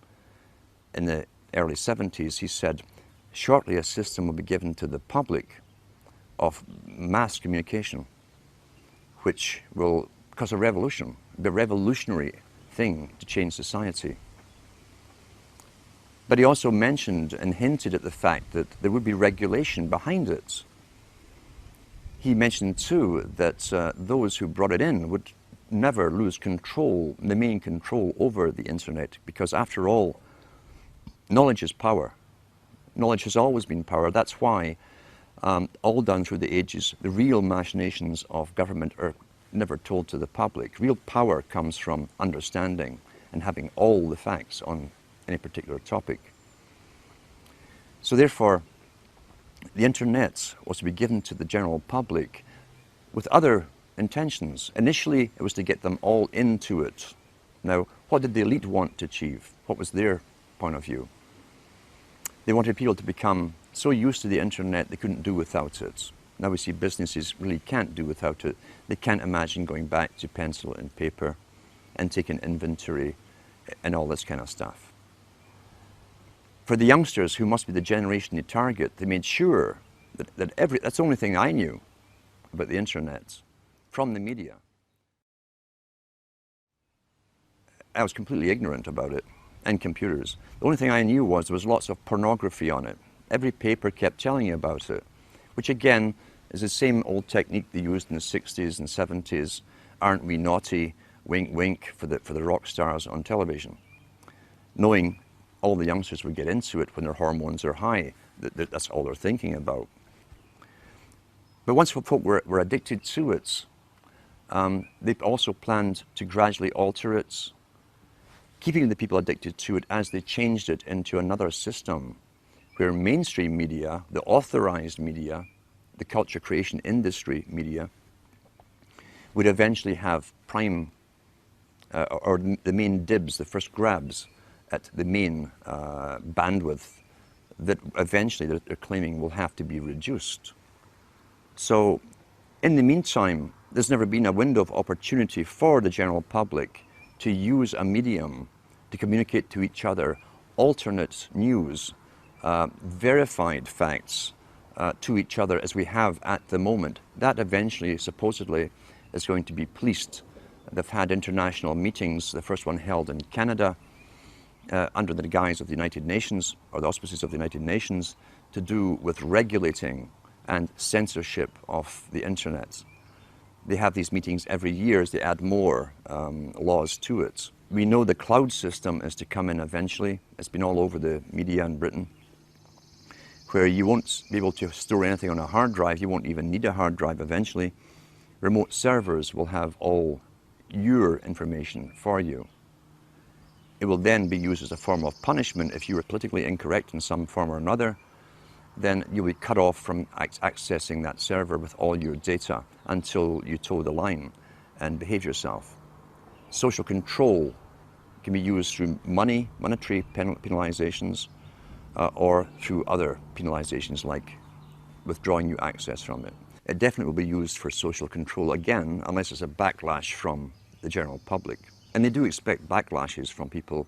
In the early 70s, he said, shortly a system will be given to the public of mass communication, which will cause a revolution, the revolutionary thing to change society. But he also mentioned and hinted at the fact that there would be regulation behind it. He mentioned too that those who brought it in would never lose control, the main control over the internet, because after all, knowledge is power. Knowledge has always been power. That's why all down through the ages, the real machinations of government are never told to the public. Real power comes from understanding and having all the facts on any particular topic. So therefore, the internet was to be given to the general public with other intentions. Initially, it was to get them all into it. Now, what did the elite want to achieve? What was their point of view? They wanted people to become so used to the internet they couldn't do without it. Now we see businesses really can't do without it. They can't imagine going back to pencil and paper and taking inventory and all this kind of stuff. For the youngsters, who must be the generation they target, they made sure That's the only thing I knew about the internet from the media. I was completely ignorant about it, and computers. The only thing I knew was there was lots of pornography on it. Every paper kept telling you about it, which again is the same old technique they used in the 60s and 70s. Aren't we naughty? Wink, wink, for the rock stars on television. Knowing all the youngsters would get into it when their hormones are high. That's all they're thinking about. But once folk were addicted to it, they also planned to gradually alter it, keeping the people addicted to it as they changed it into another system where mainstream media, the authorized media, the culture creation industry media, would eventually have prime, or the main dibs, the first grabs at the main bandwidth that eventually they're claiming will have to be reduced. So in the meantime, there's never been a window of opportunity for the general public to use a medium to communicate to each other alternate news, verified facts to each other as we have at the moment. That eventually, supposedly, is going to be policed. They've had international meetings, the first one held in Canada, under the guise of the United Nations, or the auspices of the United Nations, to do with regulating and censorship of the internet. They have these meetings every year as they add more laws to it. We know the cloud system is to come in eventually. It's been all over the media in Britain, where you won't be able to store anything on a hard drive. You won't even need a hard drive eventually. Remote servers will have all your information for you. It will then be used as a form of punishment if you were politically incorrect in some form or another. Then you'll be cut off from accessing that server with all your data until you toe the line and behave yourself. Social control can be used through monetary penalizations, or through other penalizations like withdrawing you access from it. It definitely will be used for social control again, unless it's a backlash from the general public. And they do expect backlashes from people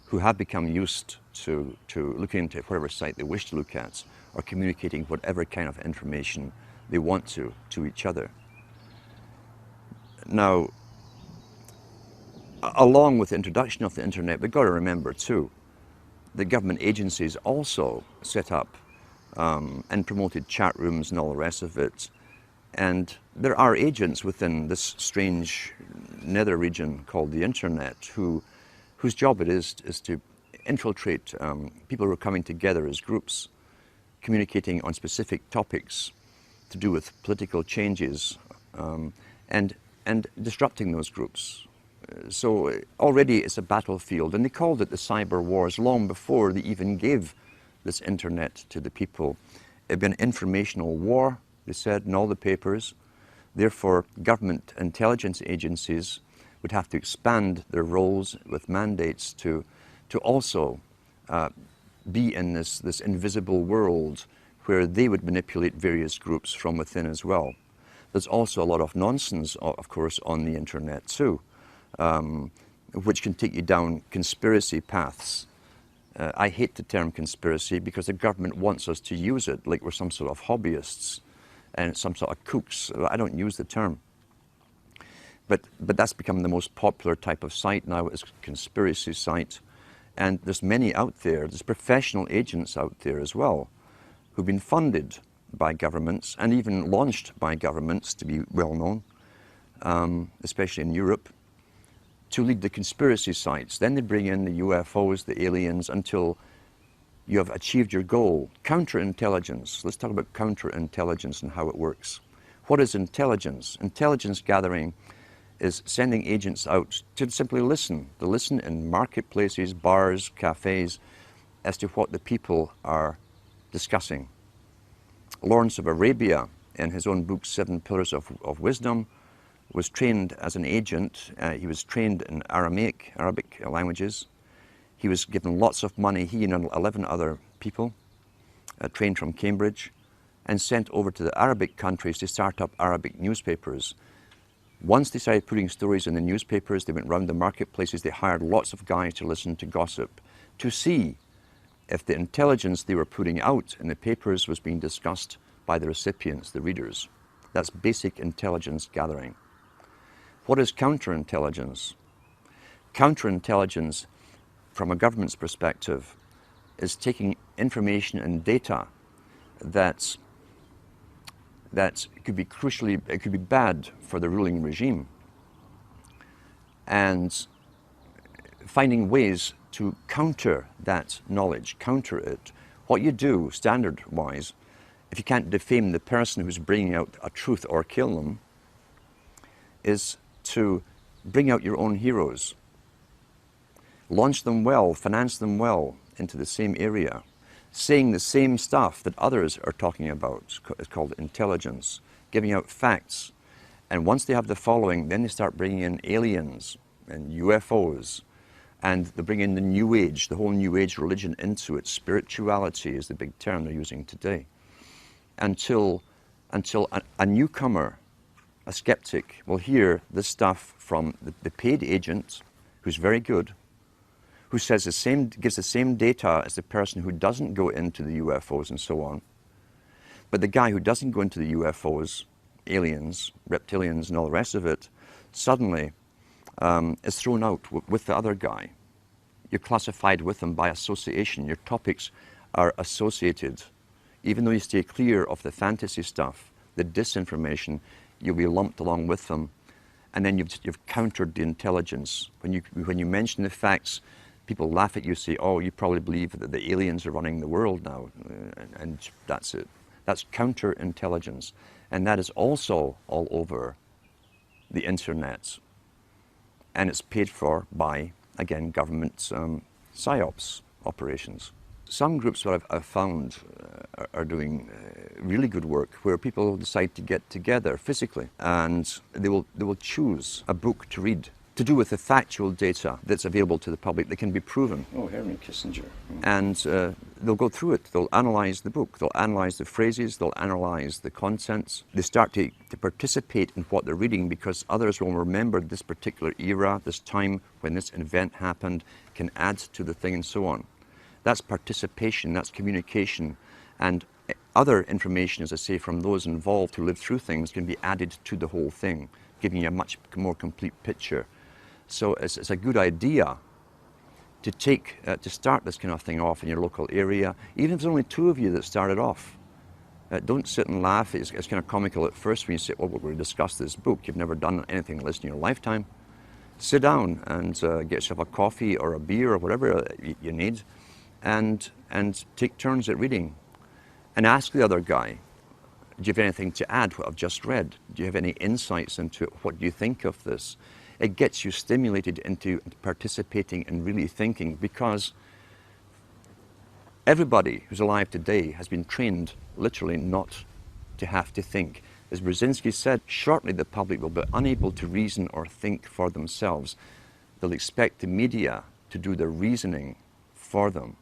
who have become used to looking into whatever site they wish to look at, or communicating whatever kind of information they want to each other. Now, along with the introduction of the internet, we've got to remember too, the government agencies also set up and promoted chat rooms and all the rest of it. And there are agents within this strange nether region called the internet whose job it is to infiltrate people who are coming together as groups, communicating on specific topics to do with political changes, and disrupting those groups. So already it's a battlefield, and they called it the cyber wars long before they even gave this internet to the people. It'd been an informational war, they said in all the papers. Therefore, government intelligence agencies would have to expand their roles with mandates to also be in this invisible world where they would manipulate various groups from within as well. There's also a lot of nonsense, of course, on the internet too, which can take you down conspiracy paths. I hate the term conspiracy because the government wants us to use it like we're some sort of hobbyists and some sort of kooks. I don't use the term. But that's become the most popular type of site now, is conspiracy site. And there's many out there, there's professional agents out there as well, who've been funded by governments and even launched by governments, to be well known, especially in Europe, to lead the conspiracy sites. Then they bring in the UFOs, the aliens, until you have achieved your goal. Counterintelligence. Let's talk about counterintelligence and how it works. What is intelligence? Intelligence gathering is sending agents out to simply listen. To listen in marketplaces, bars, cafes, as to what the people are discussing. Lawrence of Arabia, in his own book, 7 Pillars of Wisdom, was trained as an agent. He was trained in Arabic languages. He was given lots of money, he and 11 other people, trained from Cambridge, and sent over to the Arabic countries to start up Arabic newspapers. Once they started putting stories in the newspapers, they went round the marketplaces, they hired lots of guys to listen to gossip, to see if the intelligence they were putting out in the papers was being discussed by the recipients, the readers. That's basic intelligence gathering. What is counterintelligence? Counterintelligence, from a government's perspective, is taking information and data that could be crucially, it could be bad for the ruling regime, and finding ways to counter that knowledge, counter it. What you do, standard-wise, if you can't defame the person who's bringing out a truth or kill them, is to bring out your own heroes. Launch them well, finance them well into the same area, saying the same stuff that others are talking about. It's called intelligence, giving out facts. And once they have the following, then they start bringing in aliens and UFOs, and they bring in the New Age, the whole New Age religion into it. Spirituality is the big term they're using today. Until a newcomer, a skeptic, will hear this stuff from the paid agent, who's very good, who says gives the same data as the person who doesn't go into the UFOs and so on. But the guy who doesn't go into the UFOs, aliens, reptilians and all the rest of it, suddenly is thrown out with the other guy. You're classified with them by association. Your topics are associated. Even though you stay clear of the fantasy stuff, the disinformation, you'll be lumped along with them. And then you've countered the intelligence. When you mention the facts, people laugh at you, say, oh, you probably believe that the aliens are running the world now. And that's it. That's counterintelligence. And that is also all over the internet. And it's paid for by, again, government psyops operations. Some groups that I've found are doing really good work, where people decide to get together physically, and they will choose a book to read to do with the factual data that's available to the public that can be proven. Oh, Henry Kissinger. And they'll go through it. They'll analyze the book. They'll analyze the phrases. They'll analyze the contents. They start to participate in what they're reading, because others will remember this particular era, this time when this event happened, can add to the thing and so on. That's participation, that's communication, and other information, as I say, from those involved who live through things can be added to the whole thing, giving you a much more complete picture. So it's a good idea to to start this kind of thing off in your local area, even if there's only two of you that started off. Don't sit and laugh. It's kind of comical at first when you say, well, we're going to discuss this book. You've never done anything like this in your lifetime. Sit down and get yourself a coffee or a beer or whatever you need, and take turns at reading. And ask the other guy, do you have anything to add what I've just read? Do you have any insights into it? What do you think of this? It gets you stimulated into participating and really thinking, because everybody who's alive today has been trained literally not to have to think. As Brzezinski said, shortly the public will be unable to reason or think for themselves. They'll expect the media to do their reasoning for them.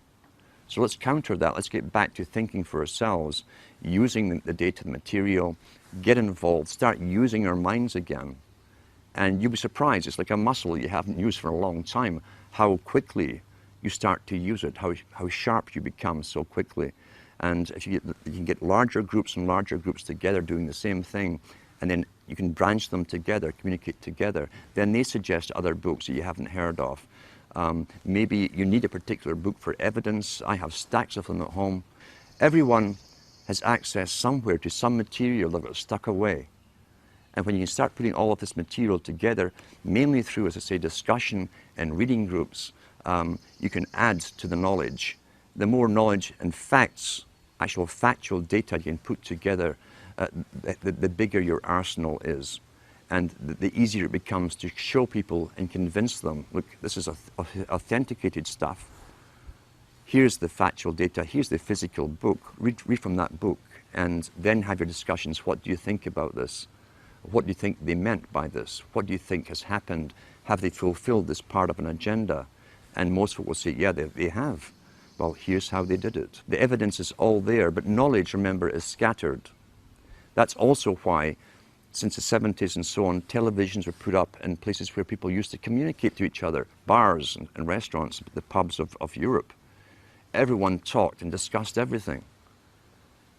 So let's counter that. Let's get back to thinking for ourselves, using the data, the material, get involved, start using our minds again. And you'll be surprised, it's like a muscle you haven't used for a long time, how quickly you start to use it, how sharp you become so quickly. And if you can get larger groups and larger groups together doing the same thing, and then you can branch them together, communicate together, then they suggest other books that you haven't heard of. Maybe you need a particular book for evidence. I have stacks of them at home. Everyone has access somewhere to some material that got stuck away. And when you start putting all of this material together, mainly through, as I say, discussion and reading groups, you can add to the knowledge. The more knowledge and facts, actual factual data you can put together, the bigger your arsenal is. And the easier it becomes to show people and convince them, look, this is authenticated stuff. Here's the factual data, here's the physical book. Read from that book, and then have your discussions. What do you think about this? What do you think they meant by this? What do you think has happened? Have they fulfilled this part of an agenda? And most people will say, yeah, they have. Well, here's how they did it. The evidence is all there, but knowledge, remember, is scattered. That's also why, since the 70s and so on, televisions were put up in places where people used to communicate to each other, bars and restaurants, the pubs of Europe. everyone talked and discussed everything.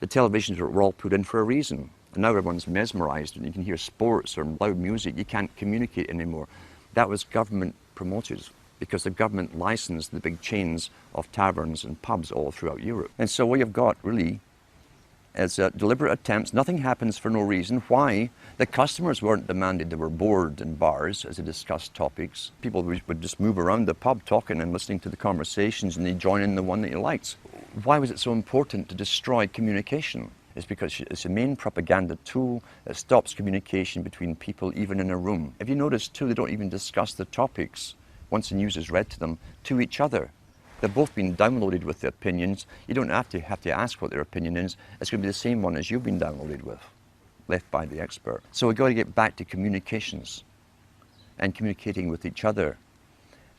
The televisions were all put in for a reason. And now everyone's mesmerized and you can hear sports or loud music. You can't communicate anymore. That was government promoted because the government licensed the big chains of taverns and pubs all throughout Europe. And so what you've got really is deliberate attempts. Nothing happens for no reason. Why? The customers weren't demanded. They were bored in bars as they discussed topics. People would just move around the pub talking and listening to the conversations, and they'd join in the one that you liked. Why was it so important to destroy communication? It's because it's a main propaganda tool that stops communication between people, even in a room. If you notice too, they don't even discuss the topics once the news is read to them, to each other. They've both been downloaded with the opinions. You don't have to ask what their opinion is. It's going to be the same one as you've been downloaded with, left by the expert. So we've got to get back to communications and communicating with each other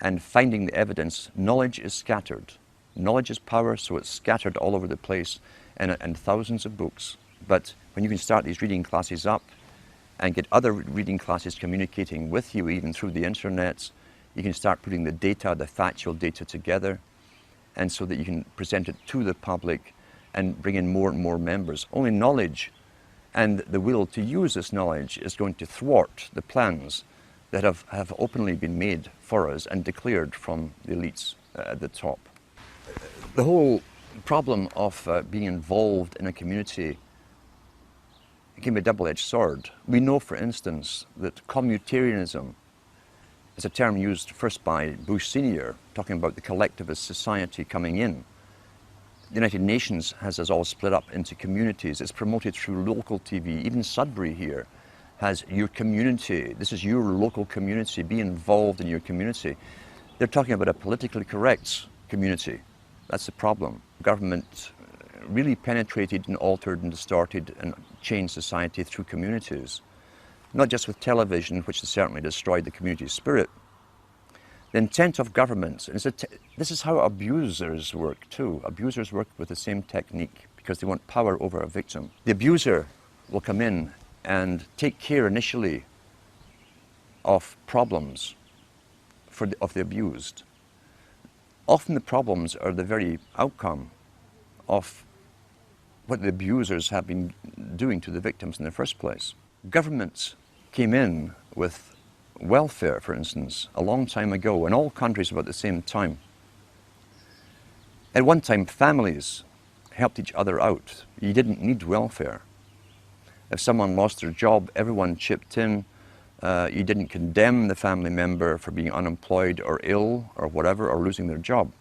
and finding the evidence. Knowledge is scattered. Knowledge is power, so it's scattered all over the place in thousands of books. But when you can start these reading classes up and get other reading classes communicating with you, even through the internet, you can start putting the data, the factual data together, and so that you can present it to the public and bring in more and more members. Only knowledge and the will to use this knowledge is going to thwart the plans that have openly been made for us and declared from the elites at the top. The whole problem of being involved in a community can be a double-edged sword. We know, for instance, that communitarianism is a term used first by Bush Sr., talking about the collectivist society coming in. The United Nations has us all split up into communities. It's promoted through local TV. Even Sudbury here has your community. This is your local community. Be involved in your community. They're talking about a politically correct community. That's the problem. Government really penetrated and altered and distorted and changed society through communities. Not just with television, which has certainly destroyed the community spirit. The intent of governments, and this is how abusers work too. Abusers work with the same technique because they want power over a victim. The abuser will come in and take care initially of problems of the abused. Often the problems are the very outcome of what the abusers have been doing to the victims in the first place. Governments came in with welfare, for instance, a long time ago, in all countries about the same time. At one time, families helped each other out. You didn't need welfare. If someone lost their job, everyone chipped in. You didn't condemn the family member for being unemployed or ill or whatever, or losing their job.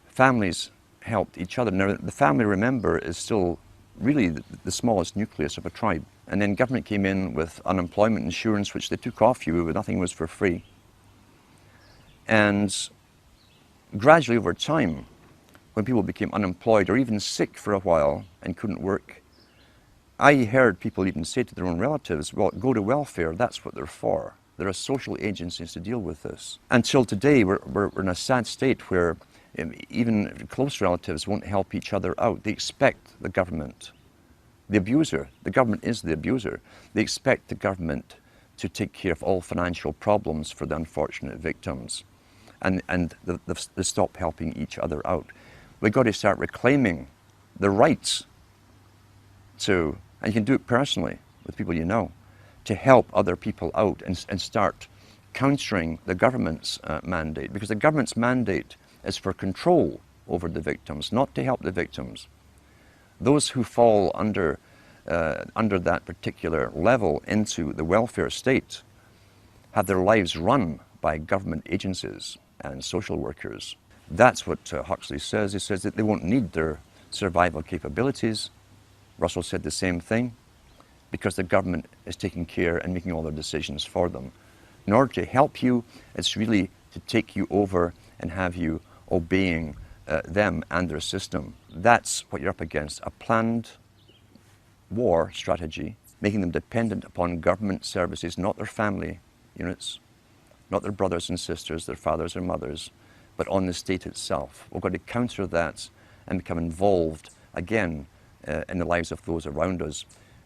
Families helped each other. Now, the family, remember, is still really the smallest nucleus of a tribe. And then government came in with unemployment insurance, which they took off you, but nothing was for free. And gradually over time, when people became unemployed or even sick for a while and couldn't work, I heard people even say to their own relatives, well, go to welfare, that's what they're for. There are social agencies to deal with this. Until today, we're in a sad state where even close relatives won't help each other out. They expect the government, the abuser, the government is the abuser. They expect the government to take care of all financial problems for the unfortunate victims. And they stop helping each other out. We've got to start reclaiming the rights to, and you can do it personally with people you know, to help other people out and start countering the government's mandate. Because the government's mandate is for control over the victims, not to help the victims. Those who fall under that particular level into the welfare state have their lives run by government agencies and social workers. That's what Huxley says. He says that they won't need their survival capabilities. Russell said the same thing, because the government is taking care and making all their decisions for them. In order to help you, it's really to take you over and have you obeying them and their system. That's what you're up against, a planned war strategy, making them dependent upon government services, not their family units, not their brothers and sisters, their fathers or mothers, but on the state itself. We've got to counter that and become involved again in the lives of those around us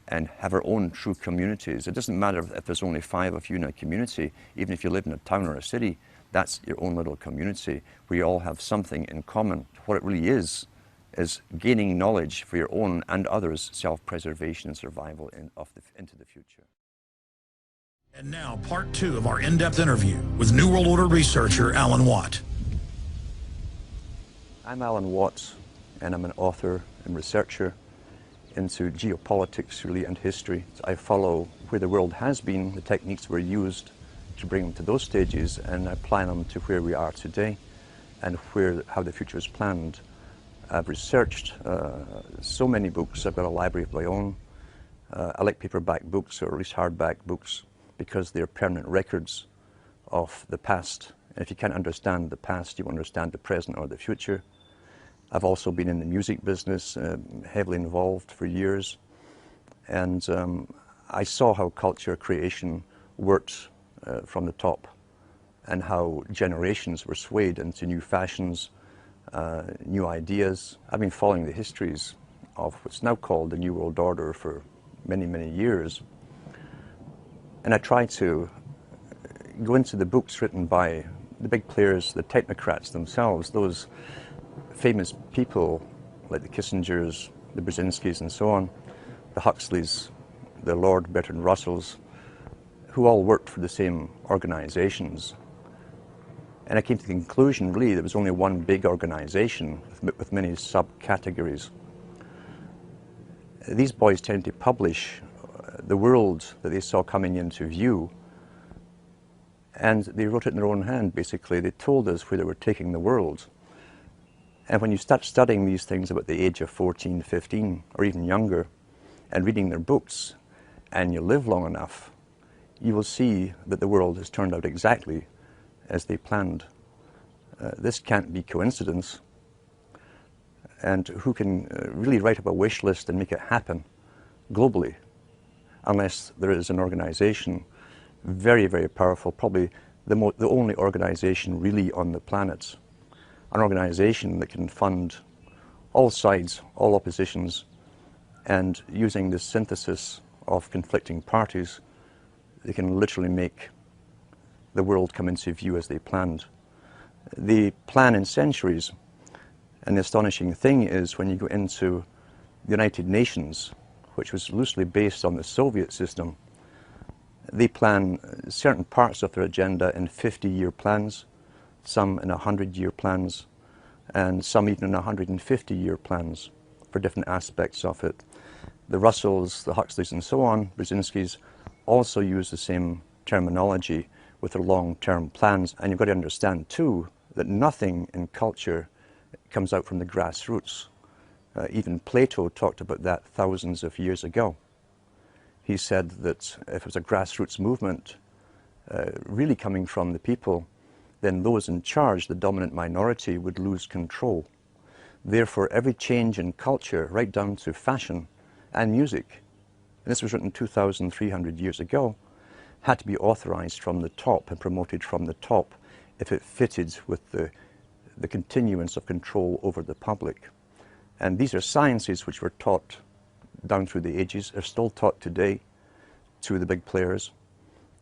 and have our own true communities. It doesn't matter if there's only 5 of you in a community, even if you live in a town or a city, That's your own little community where you all have something in common. What it really is gaining knowledge for your own and others' self-preservation and survival into the future. And now, part 2 of our in-depth interview with New World Order researcher Alan Watt. I'm Alan Watt, and I'm an author and researcher into geopolitics, really, and history. I follow where the world has been, the techniques were used to bring them to those stages, and I apply them to where we are today and how the future is planned. I've researched so many books. I've got a library of my own. I like paperback books, or at least hardback books, because they're permanent records of the past. And if you can't understand the past, you understand the present or the future. I've also been in the music business, heavily involved for years. And I saw how culture creation worked from the top, and how generations were swayed into new fashions, new ideas. I've been following the histories of what's now called the New World Order for many, many years. And I try to go into the books written by the big players, the technocrats themselves, those famous people like the Kissingers, the Brzezinskis and so on, the Huxleys, the Lord Bertrand Russells, who all worked for the same organizations. And I came to the conclusion, really, there was only one big organization with many subcategories. These boys tended to publish the world that they saw coming into view, and they wrote it in their own hand, basically. They told us where they were taking the world. And when you start studying these things about the age of 14, 15, or even younger, and reading their books, and you live long enough, you will see that the world has turned out exactly as they planned. This can't be coincidence. And who can really write up a wish list and make it happen globally, unless there is an organization very, very powerful, probably the only organization really on the planet, an organization that can fund all sides, all oppositions, and using this synthesis of conflicting parties, they can literally make the world come into view as they planned. They plan in centuries, and the astonishing thing is when you go into the United Nations, which was loosely based on the Soviet system, they plan certain parts of their agenda in 50-year plans, some in 100-year plans, and some even in 150-year plans for different aspects of it. The Russells, the Huxleys and so on, Brzezinskis, also use the same terminology with their long-term plans. And you've got to understand too that nothing in culture comes out from the grassroots. Even Plato talked about that thousands of years ago. He said that if it was a grassroots movement really coming from the people, then those in charge, the dominant minority, would lose control. Therefore, every change in culture, right down to fashion and music, and this was written 2,300 years ago, had to be authorized from the top and promoted from the top if it fitted with the continuance of control over the public. And these are sciences which were taught down through the ages, are still taught today to the big players,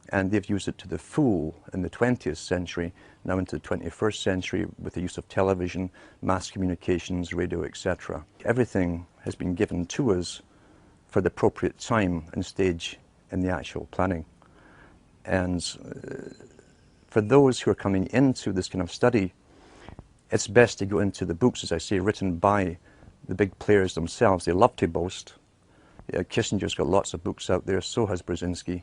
and they've used it to the full in the 20th century, now into the 21st century with the use of television, mass communications, radio, etc. Everything has been given to us for the appropriate time and stage in the actual planning. And for those who are coming into this kind of study, it's best to go into the books, as I say, written by the big players themselves. They love to boast. Kissinger's got lots of books out there, so has Brzezinski.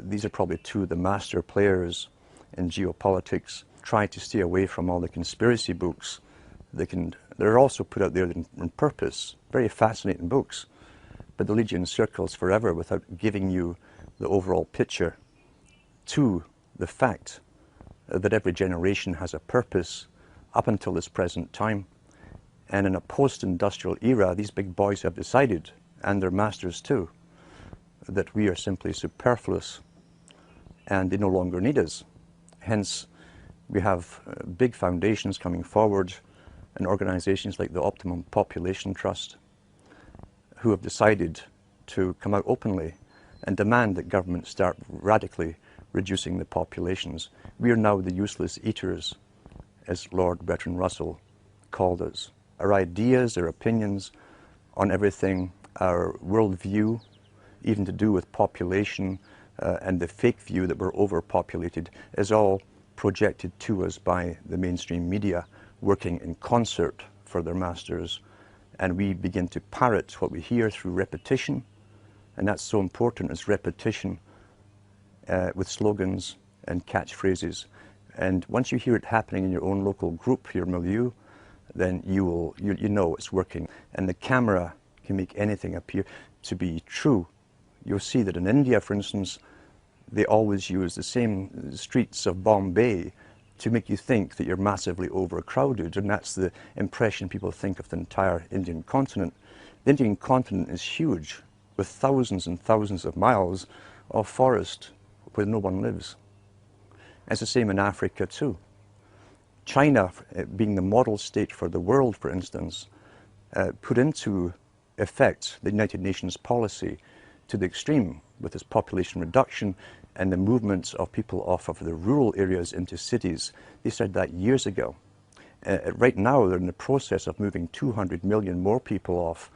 These are probably two of the master players in geopolitics. Try to stay away from all the conspiracy books. They're also put out there in purpose, very fascinating books, but they'll lead you in circles forever without giving you the overall picture to the fact that every generation has a purpose up until this present time. And in a post-industrial era, these big boys have decided, and their masters too, that we are simply superfluous and they no longer need us. Hence, we have big foundations coming forward and organizations like the Optimum Population Trust who have decided to come out openly and demand that governments start radically reducing the populations. We are now the useless eaters, as Lord Bertrand Russell called us. Our ideas, our opinions on everything, our worldview, even to do with population and the fake view that we're overpopulated, is all projected to us by the mainstream media, working in concert for their masters. And we begin to parrot what we hear through repetition, and that's so important, is repetition with slogans and catchphrases. And once you hear it happening in your own local group, your milieu, then you know it's working. And the camera can make anything appear to be true. You'll see that in India, for instance, they always use the same streets of Bombay to make you think that you're massively overcrowded, and that's the impression people think of the entire Indian continent. The Indian continent is huge, with thousands and thousands of miles of forest where no one lives. It's the same in Africa too. China, being the model state for the world, for instance, put into effect the United Nations policy to the extreme with its population reduction and the movement of people off of the rural areas into cities. They started that years ago. Right now, they're in the process of moving 200 million more people off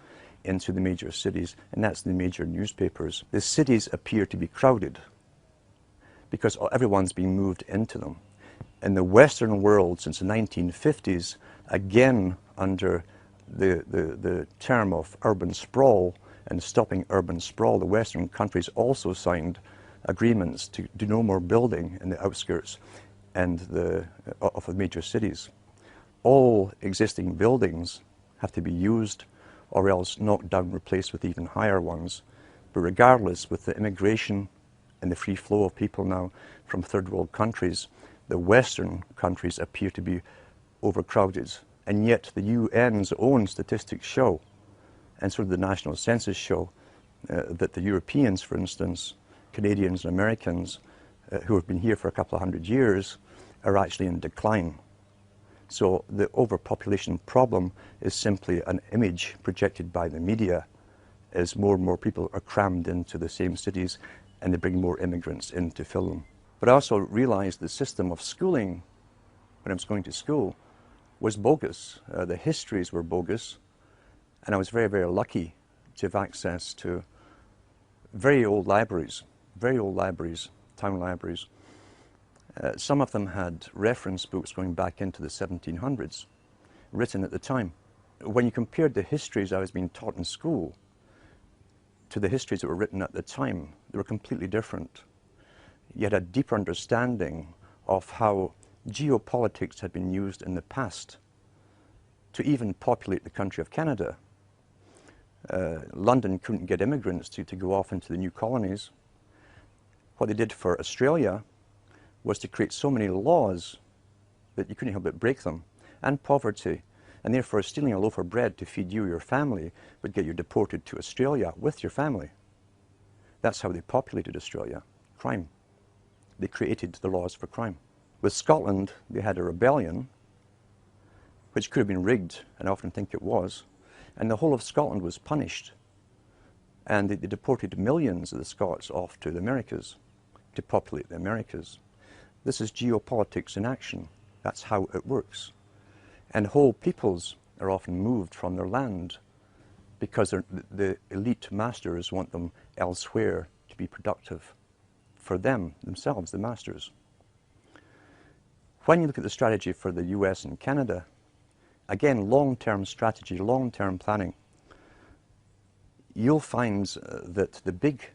into the major cities, and that's the major newspapers. The cities appear to be crowded because everyone's being moved into them. In the Western world, since the 1950s, again under the term of urban sprawl and stopping urban sprawl, the Western countries also signed agreements to do no more building in the outskirts and of the major cities. All existing buildings have to be used or else knocked down, replaced with even higher ones. But regardless, with the immigration and the free flow of people now from third world countries, the Western countries appear to be overcrowded. And yet the UN's own statistics show, and sort of the national census show, that the Europeans, for instance, Canadians and Americans who have been here for a couple of hundred years are actually in decline. So the overpopulation problem is simply an image projected by the media as more and more people are crammed into the same cities and they bring more immigrants in to fill them. But I also realized the system of schooling when I was going to school was bogus. The histories were bogus, and I was very, very lucky to have access to very old libraries, town libraries. Some of them had reference books going back into the 1700s, written at the time. When you compared the histories I was being taught in school to the histories that were written at the time, they were completely different. You had a deeper understanding of how geopolitics had been used in the past to even populate the country of Canada. London couldn't get immigrants to go off into the new colonies. What they did for Australia was to create so many laws that you couldn't help but break them, and poverty, and therefore stealing a loaf of bread to feed you or your family would get you deported to Australia with your family. That's how they populated Australia, crime. They created the laws for crime. With Scotland, they had a rebellion, which could have been rigged, and I often think it was, and the whole of Scotland was punished. And they deported millions of the Scots off to the Americas to populate the Americas. This is geopolitics in action. That's how it works. And whole peoples are often moved from their land because the elite masters want them elsewhere to be productive for themselves, the masters. When you look at the strategy for the US and Canada, again, long-term strategy, long-term planning, you'll find that the big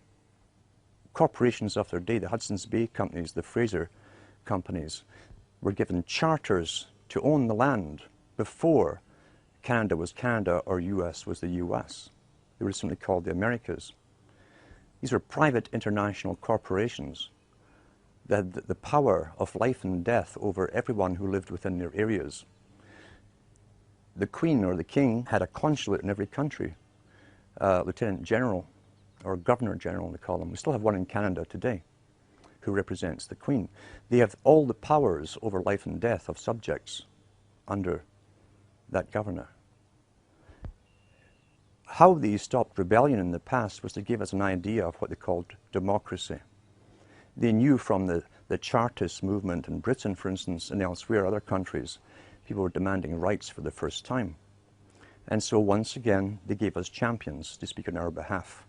corporations of their day, the Hudson's Bay companies, the Fraser companies, were given charters to own the land before Canada was Canada or US was the US. They were simply called the Americas. These were private international corporations that had the power of life and death over everyone who lived within their areas. The Queen or the King had a consulate in every country, Lieutenant General or Governor General, they call them. We still have one in Canada today who represents the Queen. They have all the powers over life and death of subjects under that governor. How they stopped rebellion in the past was to give us an idea of what they called democracy. They knew from the Chartist movement in Britain, for instance, and elsewhere, other countries, people were demanding rights for the first time. And so once again, they gave us champions to speak on our behalf,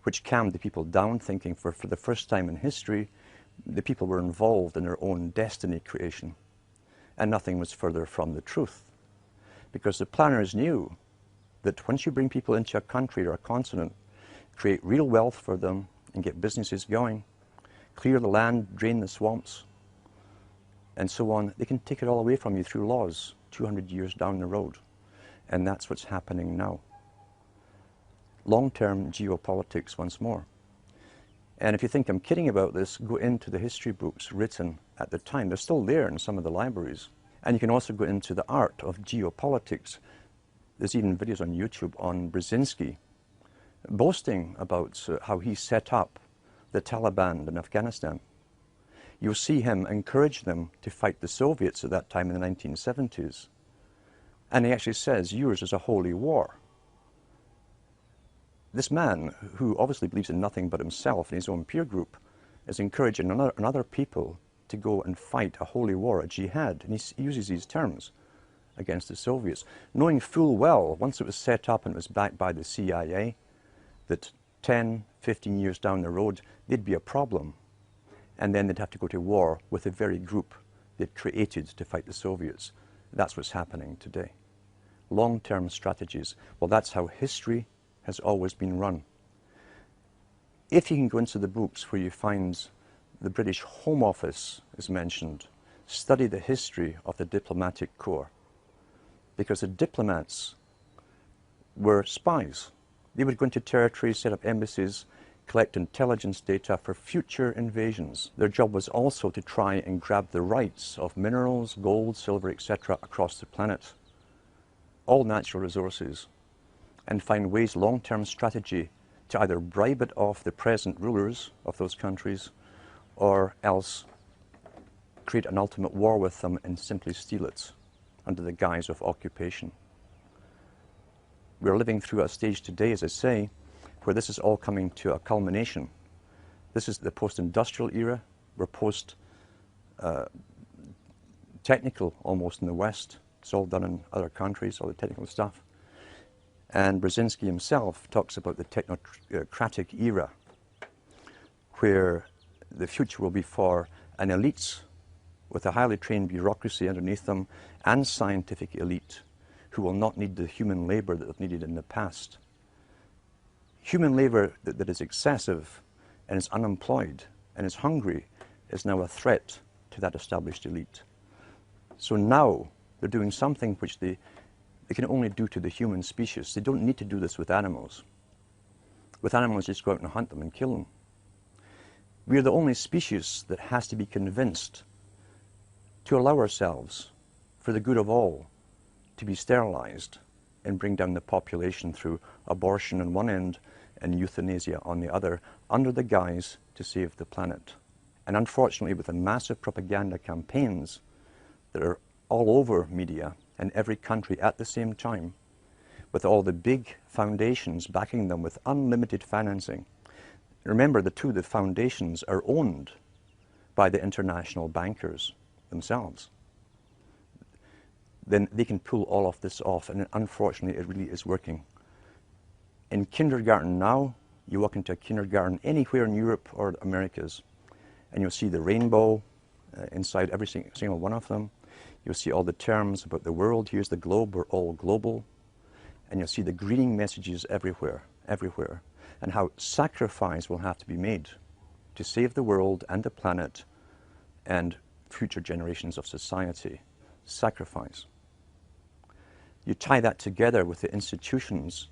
which calmed the people down, thinking for the first time in history, the people were involved in their own destiny creation. And nothing was further from the truth. Because the planners knew that once you bring people into a country or a continent, create real wealth for them and get businesses going, clear the land, drain the swamps, and so on, they can take it all away from you through laws 200 years down the road. And that's what's happening now. Long-term geopolitics once more. And if you think I'm kidding about this, go into the history books written at the time. They're still there in some of the libraries. And you can also go into the art of geopolitics. There's even videos on YouTube on Brzezinski boasting about how he set up the Taliban in Afghanistan. You'll see him encourage them to fight the Soviets at that time in the 1970s. And he actually says, yours is a holy war. This man, who obviously believes in nothing but himself and his own peer group, is encouraging other people to go and fight a holy war, a jihad. And he uses these terms against the Soviets, knowing full well, once it was set up and it was backed by the CIA, that 10, 15 years down the road, they'd be a problem. And then they'd have to go to war with the very group they'd created to fight the Soviets. That's what's happening today. Long-term strategies. Well, that's how history has always been run. If you can go into the books where you find the British Home Office is mentioned, study the history of the diplomatic corps. Because the diplomats were spies. They would go into territories, set up embassies, collect intelligence data for future invasions. Their job was also to try and grab the rights of minerals, gold, silver, etc. across the planet, all natural resources, and find ways, long-term strategy, to either bribe it off the present rulers of those countries or else create an ultimate war with them and simply steal it under the guise of occupation. We're living through a stage today, as I say, where this is all coming to a culmination. This is the post-industrial era. We're post-technical almost in the West. It's all done in other countries, all the technical stuff. And Brzezinski himself talks about the technocratic era, where the future will be for an elite with a highly trained bureaucracy underneath them and scientific elite who will not need the human labor that they've needed in the past. Human labor that is excessive and is unemployed and is hungry is now a threat to that established elite. So now they're doing something which they can only do to the human species. They don't need to do this with animals. With animals, just go out and hunt them and kill them. We are the only species that has to be convinced to allow ourselves, for the good of all, to be sterilized and bring down the population through abortion on one end and euthanasia on the other, under the guise to save the planet. And unfortunately, with the massive propaganda campaigns that are all over media in every country at the same time, with all the big foundations backing them with unlimited financing. Remember, the foundations are owned by the international bankers themselves. Then they can pull all of this off, and unfortunately it really is working. In kindergarten now, you walk into a kindergarten anywhere in Europe or Americas, and you'll see the rainbow inside every single one of them. You'll see all the terms about the world. Here's the globe, we're all global. And you'll see the greeting messages everywhere, everywhere, and how sacrifice will have to be made to save the world and the planet and future generations of society. Sacrifice. You tie that together with the institutions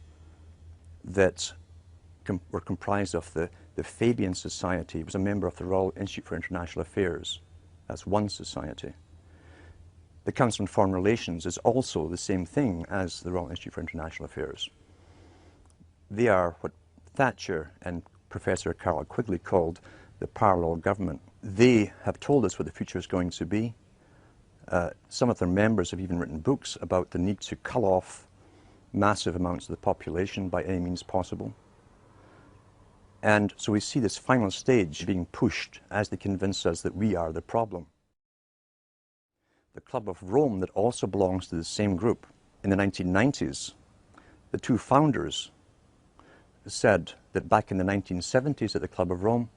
that were comprised of the Fabian Society. It was a member of the Royal Institute for International Affairs. That's one society. The Council on Foreign Relations is also the same thing as the Royal Institute for International Affairs. They are what Thatcher and Professor Carroll Quigley called the parallel government. They have told us what the future is going to be. Some of their members have even written books about the need to cull off massive amounts of the population by any means possible. And so we see this final stage being pushed as they convince us that we are the problem. The Club of Rome, that also belongs to the same group, in the 1990s, the two founders said that back in the 1970s at the Club of Rome,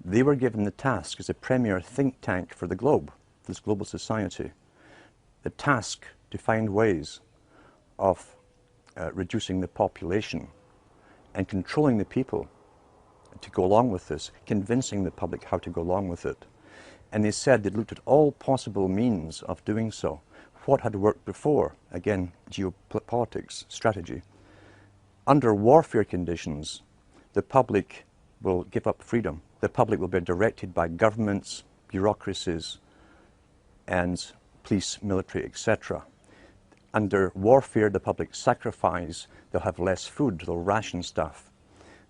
they were given the task as a premier think tank for the globe, for this global society, the task to find ways of reducing the population and controlling the people to go along with this, convincing the public how to go along with it. And they said they looked at all possible means of doing so. What had worked before? Again, geopolitics, strategy. Under warfare conditions, the public will give up freedom. The public will be directed by governments, bureaucracies, and police, military, etc. Under warfare, the public sacrifice. They'll have less food, they'll ration stuff.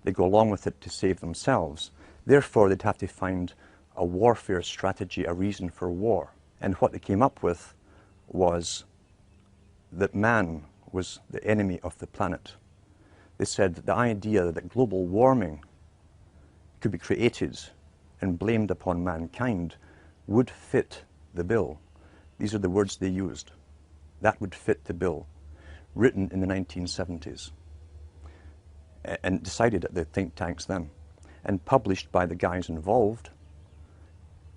They go along with it to save themselves. Therefore, they'd have to find a warfare strategy, a reason for war. And what they came up with was that man was the enemy of the planet. They said that the idea that global warming could be created and blamed upon mankind would fit the bill. These are the words they used. That would fit the bill, written in the 1970s, and decided at the think tanks then, and published by the guys involved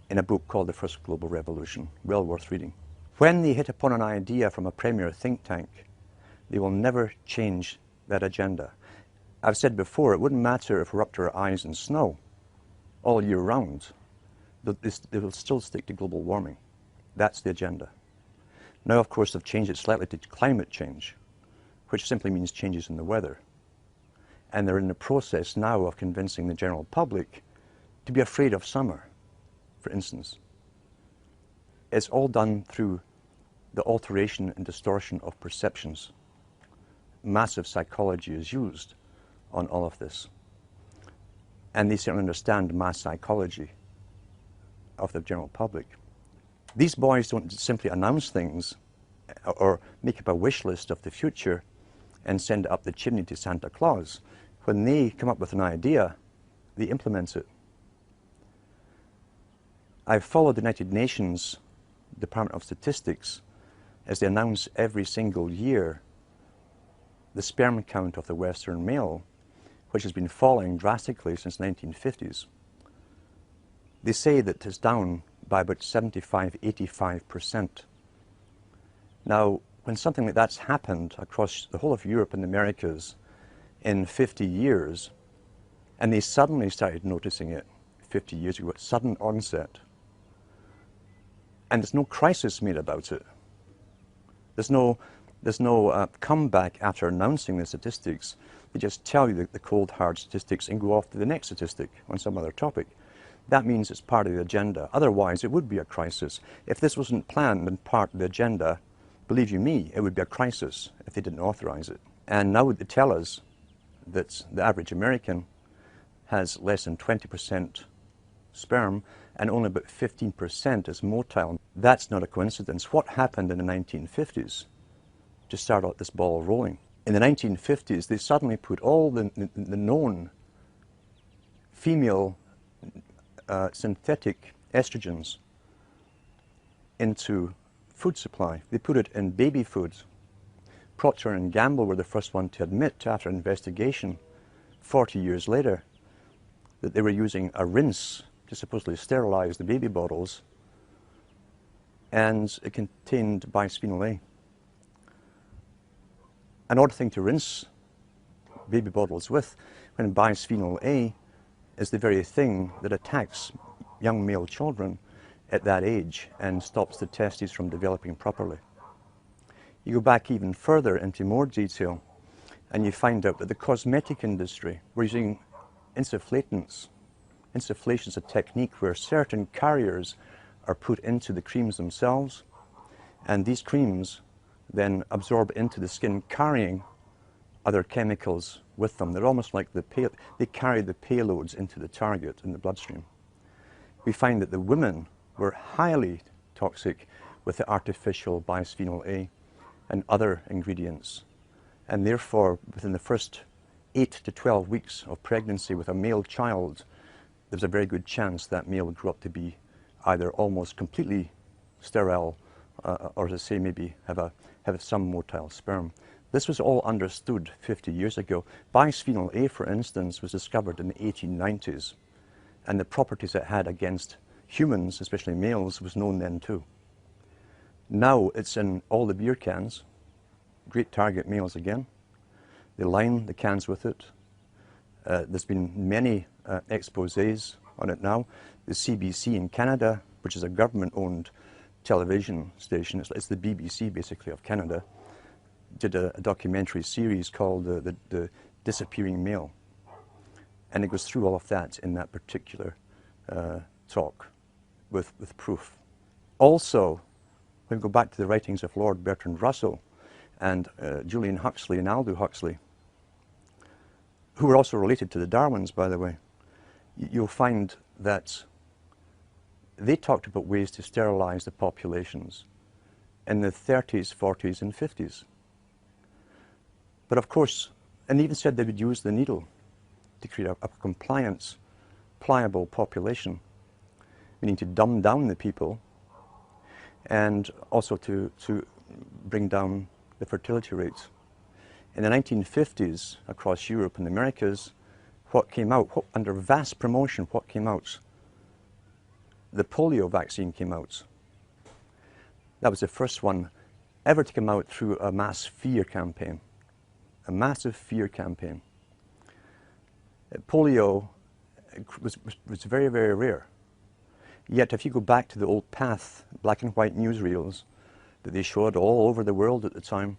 in a book called The First Global Revolution, well worth reading. When they hit upon an idea from a premier think tank, they will never change that agenda. I've said before, it wouldn't matter if we're up to our eyes in snow all year round. They will still stick to global warming. That's the agenda. Now, of course, they've changed it slightly to climate change, which simply means changes in the weather. And they're in the process now of convincing the general public to be afraid of summer, for instance. It's all done through the alteration and distortion of perceptions. Massive psychology is used on all of this. And they certainly understand mass psychology of the general public. These boys don't simply announce things or make up a wish list of the future and send it up the chimney to Santa Claus. When they come up with an idea, they implement it. I've followed the United Nations Department of Statistics as they announce every single year the sperm count of the Western male, which has been falling drastically since the 1950s. They say that it's down by about 75–85%. Now, when something like that's happened across the whole of Europe and the Americas in 50 years, and they suddenly started noticing it 50 years ago, sudden onset, and there's no crisis made about it. There's no comeback after announcing the statistics. They just tell you the cold, hard statistics and go off to the next statistic on some other topic. That means it's part of the agenda. Otherwise, it would be a crisis. If this wasn't planned and part of the agenda, believe you me, it would be a crisis if they didn't authorize it. And now they tell us that the average American has less than 20% sperm and only about 15% is motile. That's not a coincidence. What happened in the 1950s to start out this ball rolling? In the 1950s, they suddenly put all the known female synthetic estrogens into food supply. They put it in baby foods. Procter & Gamble were the first one to admit, after investigation 40 years later, that they were using a rinse to supposedly sterilize the baby bottles, and it contained bisphenol A. An odd thing to rinse baby bottles with, when bisphenol A is the very thing that attacks young male children at that age and stops the testes from developing properly. You go back even further into more detail and you find out that the cosmetic industry were using insufflatants. Insufflation is a technique where certain carriers are put into the creams themselves, and these creams then absorb into the skin, carrying other chemicals with them. They're almost like they carry the payloads into the target in the bloodstream. We find that the women were highly toxic with the artificial bisphenol A and other ingredients, and therefore within the first 8 to 12 weeks of pregnancy with a male child, there's a very good chance that male would grow up to be either almost completely sterile or, as I say, maybe have some motile sperm. This was all understood 50 years ago. Bisphenol A, for instance, was discovered in the 1890s, and the properties it had against humans, especially males, was known then too. Now it's in all the beer cans. Great target males again. They line the cans with it. There's been many exposés on it now. The CBC in Canada, which is a government-owned television station, it's the BBC basically of Canada, did a documentary series called the Disappearing Male. And it goes through all of that in that particular talk with proof. Also, when we go back to the writings of Lord Bertrand Russell and Julian Huxley and Aldous Huxley, who were also related to the Darwins, by the way, you'll find that they talked about ways to sterilize the populations in the 30s, 40s, and 50s. But of course, and even said they would use the needle to create a compliant, pliable population, meaning to dumb down the people and also to bring down the fertility rates. In the 1950s, across Europe and the Americas, what came out, under vast promotion, what came out? The polio vaccine came out. That was the first one ever to come out through a mass fear campaign, a massive fear campaign. Polio was very, very rare. Yet if you go back to the old PATH, black and white newsreels that they showed all over the world at the time,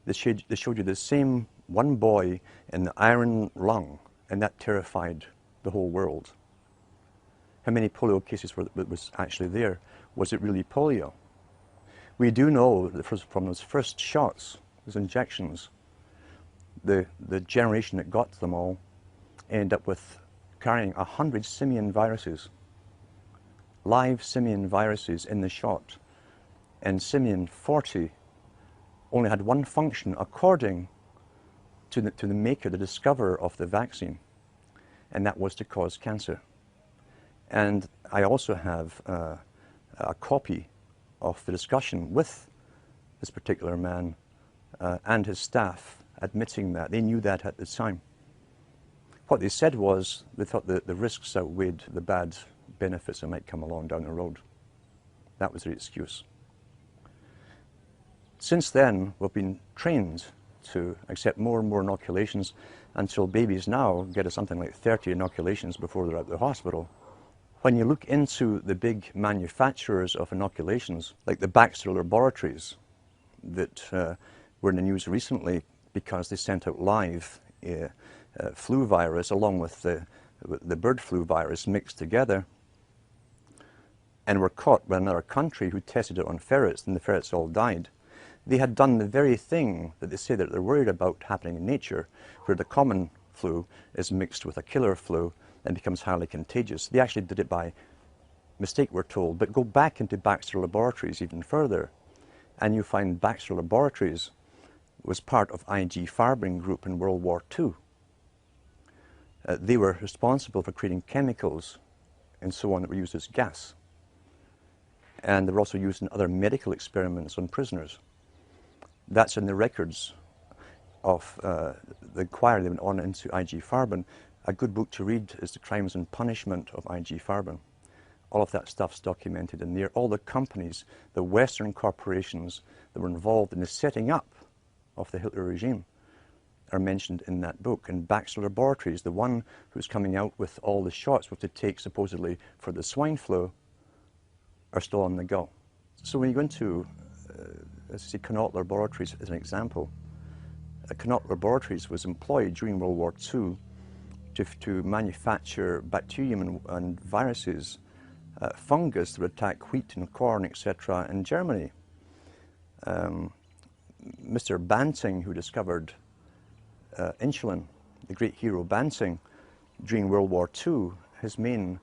they showed you the same one boy in the iron lung, and that terrified the whole world. How many polio cases was actually there? Was it really polio? We do know that from those first shots, those injections, the generation that got them all ended up with carrying 100 simian viruses, live simian viruses in the shot. And simian 40 only had one function according to the maker, the discoverer of the vaccine, and that was to cause cancer. And I also have a copy of the discussion with this particular man and his staff admitting that. They knew that at the time. What they said was they thought that the risks outweighed the bad benefits that might come along down the road. That was their excuse. Since then, we've been trained to accept more and more inoculations until babies now get something like 30 inoculations before they're out of the hospital. When you look into the big manufacturers of inoculations, like the Baxter Laboratories that were in the news recently because they sent out live flu virus along with the bird flu virus mixed together, and were caught by another country who tested it on ferrets, and the ferrets all died. They had done the very thing that they say that they're worried about happening in nature, where the common flu is mixed with a killer flu and becomes highly contagious. They actually did it by mistake, we're told. But go back into Baxter Laboratories even further, and you find Baxter Laboratories was part of IG Farben Group in World War II. They were responsible for creating chemicals and so on that were used as gas. And they were also used in other medical experiments on prisoners. That's in the records of the inquiry that went on into IG Farben. A good book to read is The Crimes and Punishment of IG Farben. All of that stuff's documented in there. All the companies, the Western corporations that were involved in the setting up of the Hitler regime are mentioned in that book. And Baxter Laboratories, the one who's coming out with all the shots which to take supposedly for the swine flu, are still on the go. So when you go into let's say Connaught Laboratories as an example. Connaught Laboratories was employed during World War II to manufacture bacterium and viruses, fungus that would attack wheat and corn, etc. in Germany. Mr. Banting, who discovered insulin, the great hero Banting, during World War II, his main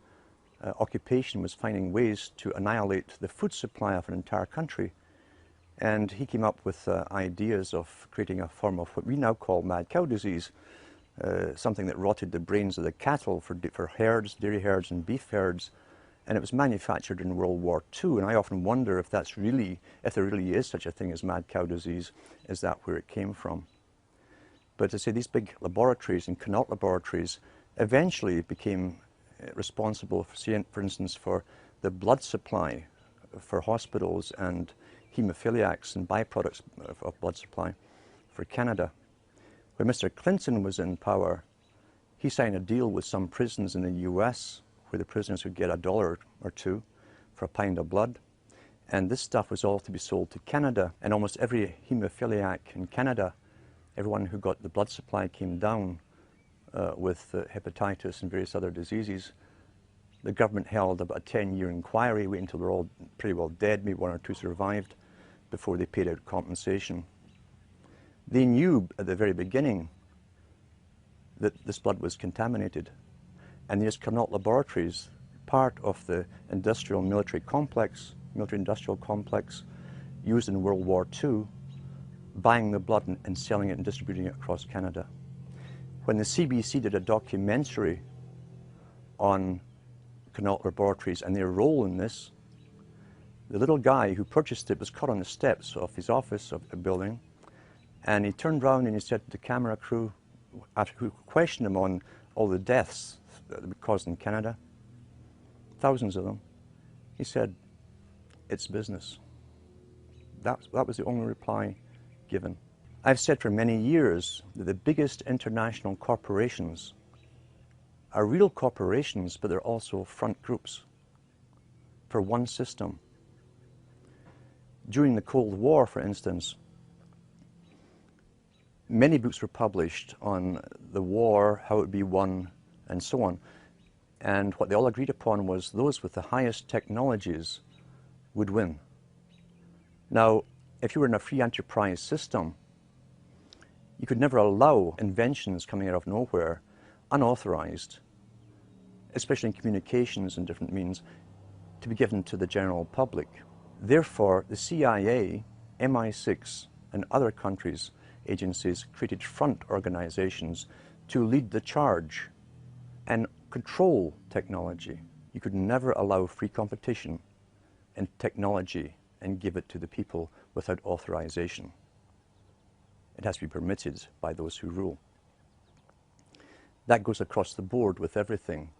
occupation was finding ways to annihilate the food supply of an entire country. And he came up with ideas of creating a form of what we now call mad cow disease, something that rotted the brains of the cattle for herds, dairy herds and beef herds, and it was manufactured in World War II. And I often wonder if there really is such a thing as mad cow disease, is that where it came from? But to say these big laboratories and Connaught laboratories eventually became responsible, for instance, for the blood supply for hospitals and hemophiliacs and byproducts of blood supply for Canada. When Mr. Clinton was in power, he signed a deal with some prisons in the US where the prisoners would get $1 or $2 for a pint of blood. And this stuff was all to be sold to Canada. And almost every hemophiliac in Canada, everyone who got the blood supply came down with hepatitis and various other diseases. The government held about a 10-year inquiry, waiting until they're all pretty well dead, maybe one or two survived, before they paid out compensation. They knew at the very beginning that this blood was contaminated. And these Connaught laboratories, part of the industrial military-industrial complex used in World War II, buying the blood and selling it and distributing it across Canada. When the CBC did a documentary on Connaught laboratories and their role in this, the little guy who purchased it was caught on the steps of his office of a building, and he turned around and he said to the camera crew, who questioned him on all the deaths that were caused in Canada, thousands of them, he said, "It's business." That was the only reply given. I've said for many years that the biggest international corporations are real corporations, but they're also front groups for one system. During the Cold War, for instance, many books were published on the war, how it would be won, and so on. And what they all agreed upon was those with the highest technologies would win. Now, if you were in a free enterprise system, you could never allow inventions coming out of nowhere, unauthorized, especially in communications and different means, to be given to the general public. Therefore, the CIA, MI6, and other countries' agencies created front organizations to lead the charge and control technology. You could never allow free competition in technology and give it to the people without authorization. It has to be permitted by those who rule. That goes across the board with everything,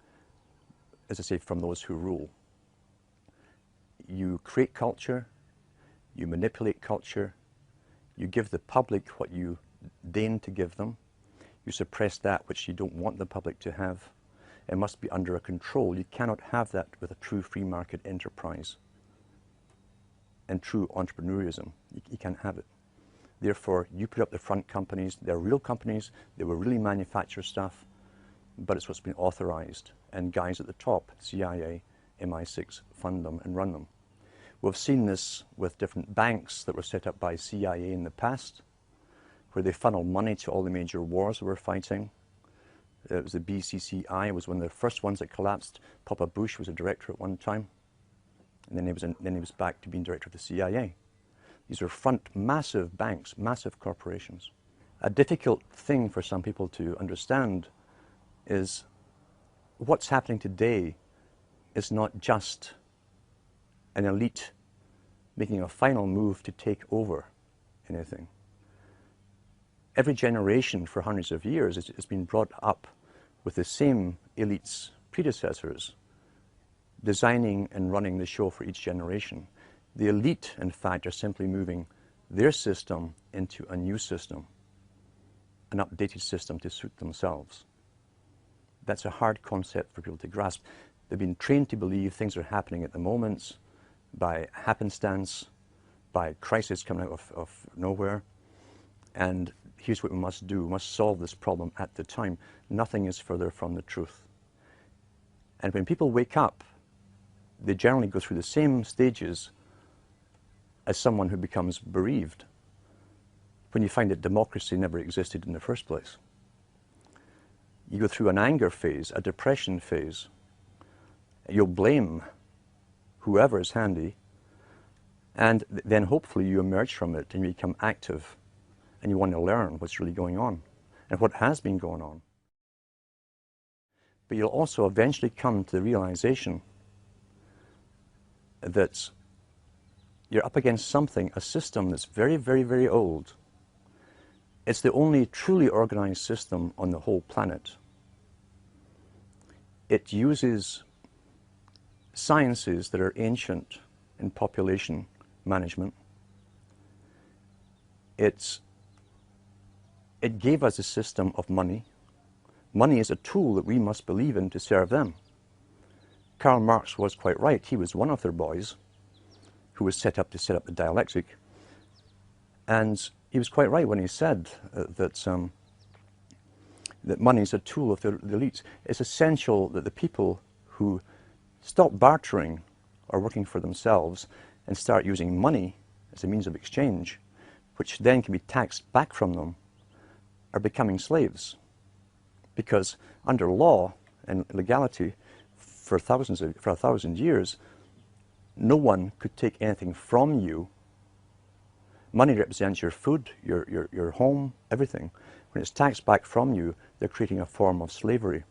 as I say, from those who rule. You create culture, you manipulate culture, you give the public what you deign to give them, you suppress that which you don't want the public to have. It must be under a control. You cannot have that with a true free market enterprise and true entrepreneurism. You can't have it. Therefore, you put up the front companies. They're real companies. They will really manufacture stuff, but it's what's been authorized. And guys at the top, CIA, MI6, fund them and run them. We've seen this with different banks that were set up by CIA in the past, where they funneled money to all the major wars we were fighting. It was the BCCI, was one of the first ones that collapsed. Papa Bush was a director at one time, and then he was back to being director of the CIA. These are front massive banks, massive corporations. A difficult thing for some people to understand is what's happening today is not just an elite making a final move to take over anything. Every generation for hundreds of years has been brought up with the same elite's predecessors, designing and running the show for each generation. The elite, in fact, are simply moving their system into a new system, an updated system to suit themselves. That's a hard concept for people to grasp. They've been trained to believe things are happening at the moment by happenstance, by crisis coming out of nowhere. And here's what we must do. We must solve this problem at the time. Nothing is further from the truth. And when people wake up, they generally go through the same stages as someone who becomes bereaved when you find that democracy never existed in the first place. You go through an anger phase, a depression phase. You'll blame whoever is handy, and then hopefully you emerge from it and you become active and you want to learn what's really going on and what has been going on. But you'll also eventually come to the realization that you're up against something, a system that's very, very, very old. It's the only truly organized system on the whole planet. It uses sciences that are ancient in population management. It gave us a system of money. Money is a tool that we must believe in to serve them. Karl Marx was quite right. He was one of their boys who was set up to set up the dialectic. And he was quite right when he said that money is a tool of the elites. It's essential that the people who stop bartering or working for themselves and start using money as a means of exchange, which then can be taxed back from them, are becoming slaves. Because under law and legality, for 1,000 years, no one could take anything from you. Money represents your food, your home, everything. When it's taxed back from you, they're creating a form of slavery.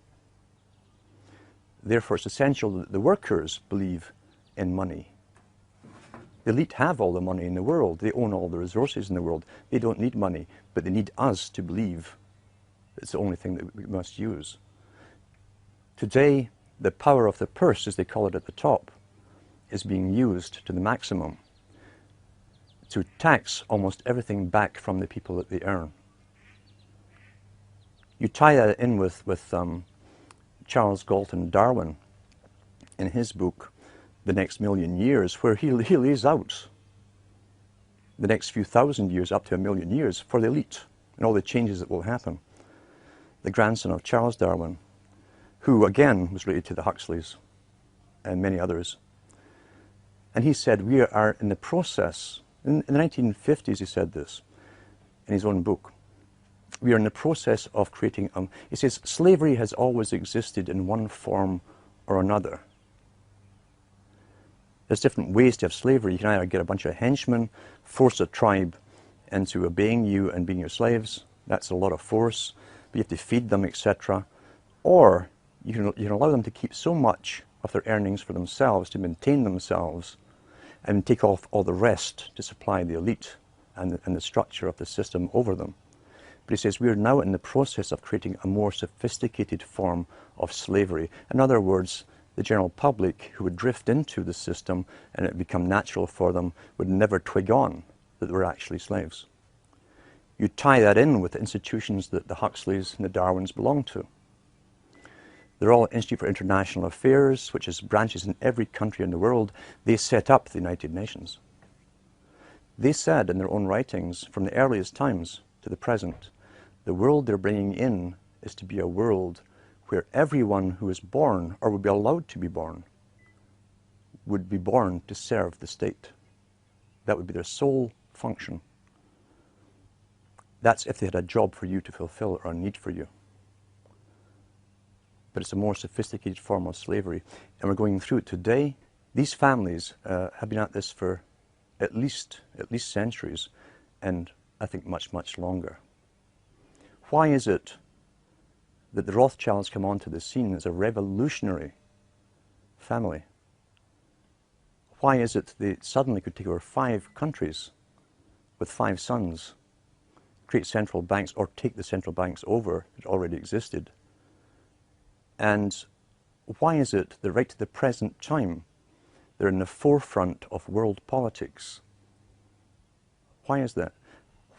Therefore, it's essential that the workers believe in money. The elite have all the money in the world. They own all the resources in the world. They don't need money, but they need us to believe it's the only thing that we must use. Today, the power of the purse, as they call it at the top, is being used to the maximum to tax almost everything back from the people that they earn. You tie that in with Charles Galton Darwin in his book, The Next Million Years, where he lays out the next few thousand years up to 1,000,000 years for the elite and all the changes that will happen. The grandson of Charles Darwin, who again was related to the Huxleys and many others. And he said, we are in the process, in the 1950s he said this in his own book, we are in the process of creating, he says, slavery has always existed in one form or another. There's different ways to have slavery. You can either get a bunch of henchmen, force a tribe into obeying you and being your slaves. That's a lot of force. But you have to feed them, etc. Or you can allow them to keep so much of their earnings for themselves to maintain themselves and take off all the rest to supply the elite and the structure of the system over them. But he says we are now in the process of creating a more sophisticated form of slavery. In other words, the general public who would drift into the system and it would become natural for them would never twig on that they were actually slaves. You tie that in with the institutions that the Huxleys and the Darwins belong to. The Royal Institute for International Affairs, which has branches in every country in the world, they set up the United Nations. They said in their own writings, from the earliest times to the present, the world they're bringing in is to be a world where everyone who is born, or would be allowed to be born, would be born to serve the state. That would be their sole function. That's if they had a job for you to fulfill or a need for you. But it's a more sophisticated form of slavery. And we're going through it today. These families have been at this for at least centuries, and I think much, much longer. Why is it that the Rothschilds come onto the scene as a revolutionary family? Why is it they suddenly could take over 5 countries with 5 sons, create central banks, or take the central banks over that already existed? And why is it that right to the present time they're in the forefront of world politics? Why is that?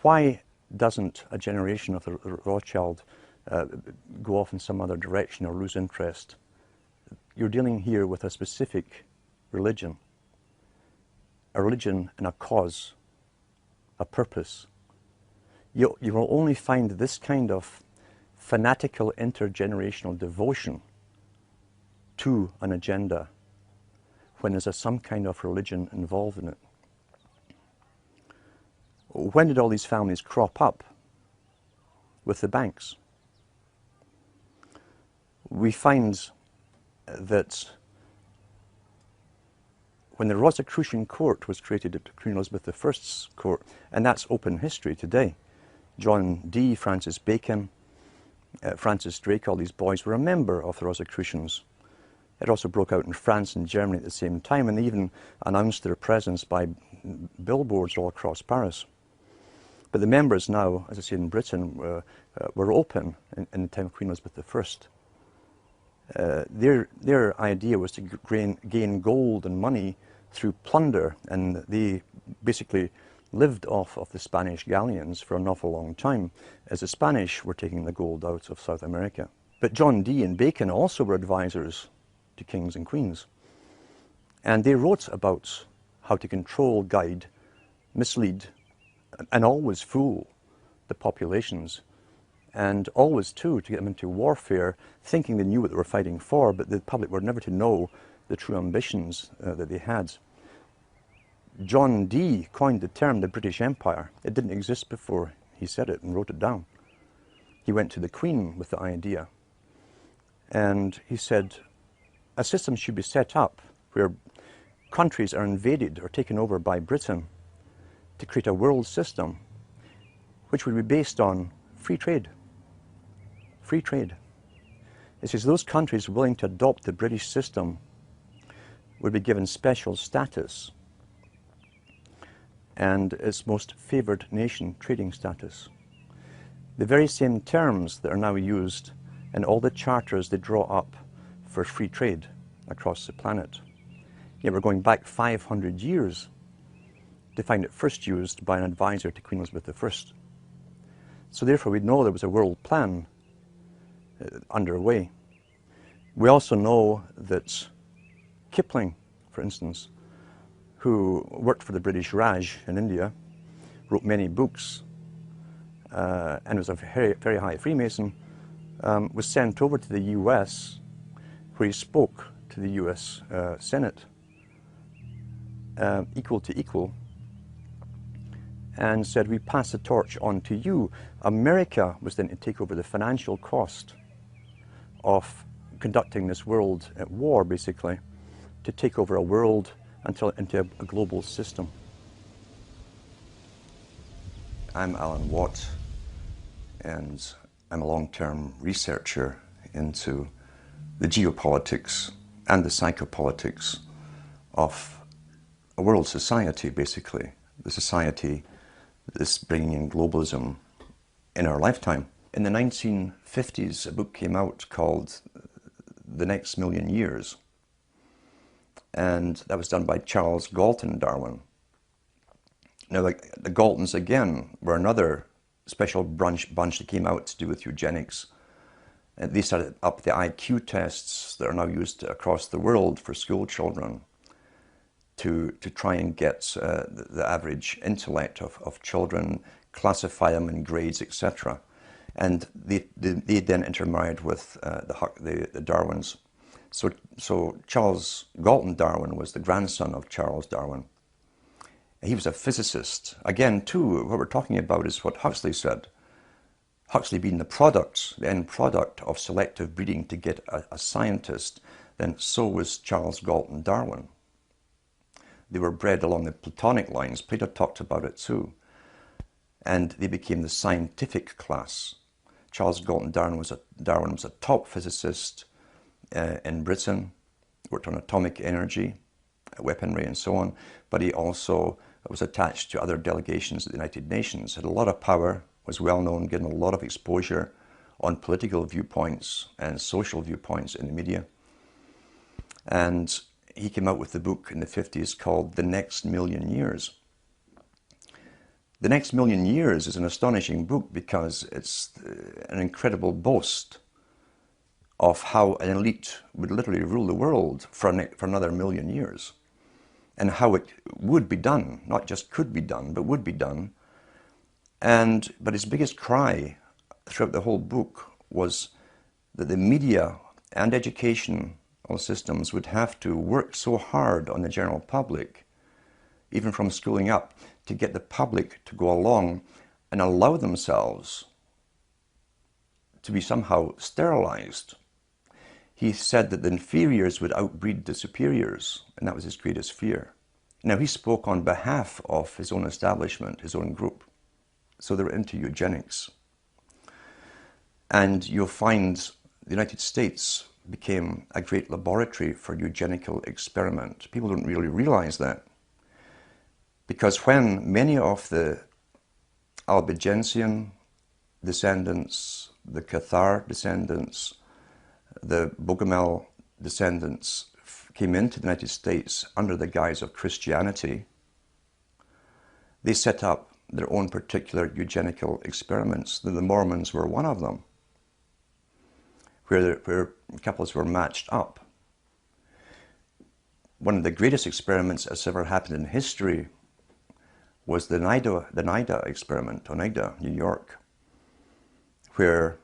Why doesn't a generation of the Rothschild go off in some other direction or lose interest? You're dealing here with a specific religion. A religion and a cause, a purpose. You will only find this kind of fanatical intergenerational devotion to an agenda when there's some kind of religion involved in it. When did all these families crop up? With the banks. We find that when the Rosicrucian court was created at Queen Elizabeth I's court, and that's open history today, John Dee, Francis Bacon, Francis Drake, all these boys, were a member of the Rosicrucians. It also broke out in France and Germany at the same time, and they even announced their presence by billboards all across Paris. But the members now, as I say, in Britain, were open in the time of Queen Elizabeth I. Their idea was to gain gold and money through plunder, and they basically lived off of the Spanish galleons for an awful long time, as the Spanish were taking the gold out of South America. But John Dee and Bacon also were advisors to kings and queens. And they wrote about how to control, guide, mislead, and always fool the populations. And always, too, to get them into warfare, thinking they knew what they were fighting for, but the public were never to know the true ambitions that they had. John Dee coined the term the British Empire. It didn't exist before he said it and wrote it down. He went to the Queen with the idea. And he said, a system should be set up where countries are invaded or taken over by Britain to create a world system which would be based on free trade. Free trade. It says those countries willing to adopt the British system would be given special status and its most favoured nation trading status. The very same terms that are now used in all the charters they draw up for free trade across the planet. Yet we're going back 500 years to find it first used by an advisor to Queen Elizabeth I. So therefore we know there was a world plan underway. We also know that Kipling, for instance, who worked for the British Raj in India, wrote many books, and was a very, very high Freemason, was sent over to the US, where he spoke to the US Senate, equal to equal, and said, we pass the torch on to you. America was then to take over the financial cost of conducting this world war, basically, to take over a world into a global system. I'm Alan Watt, and I'm a long-term researcher into the geopolitics and the psychopolitics of a world society, basically. The society that's bringing in globalism in our lifetime. In the 1950s, a book came out called The Next Million Years. And that was done by Charles Galton Darwin. Now, the Galtons, again, were another special bunch that came out to do with eugenics. And they started up the IQ tests that are now used across the world for school children to try and get the average intellect of children, classify them in grades, etc. And they then intermarried with the Darwins. So Charles Galton Darwin was the grandson of Charles Darwin. He was a physicist. Again, too, what we're talking about is what Huxley said. Huxley being the end product of selective breeding to get a scientist, then so was Charles Galton Darwin. They were bred along the Platonic lines. Plato talked about it too. And they became the scientific class. Charles Galton Darwin was a top physicist in Britain, worked on atomic energy, weaponry and so on, but he also was attached to other delegations at the United Nations, had a lot of power, was well known, getting a lot of exposure on political viewpoints and social viewpoints in the media. And he came out with the book in the 50s called The Next Million Years. The Next Million Years is an astonishing book because it's an incredible boast of how an elite would literally rule the world for another million years, and how it would be done, not just could be done, but would be done. But his biggest cry throughout the whole book was that the media and educational systems would have to work so hard on the general public, even from schooling up, to get the public to go along and allow themselves to be somehow sterilized. He said that the inferiors would outbreed the superiors, and that was his greatest fear. Now, he spoke on behalf of his own establishment, his own group, so they were into eugenics. And you'll find the United States became a great laboratory for eugenical experiment. People don't really realize that. Because when many of the Albigensian descendants, the Cathar descendants, the Bogomil descendants came into the United States under the guise of Christianity, they set up their own particular eugenical experiments. The Mormons were one of them, where couples were matched up. One of the greatest experiments that's ever happened in history was the NIDA experiment, Oneida, New York, where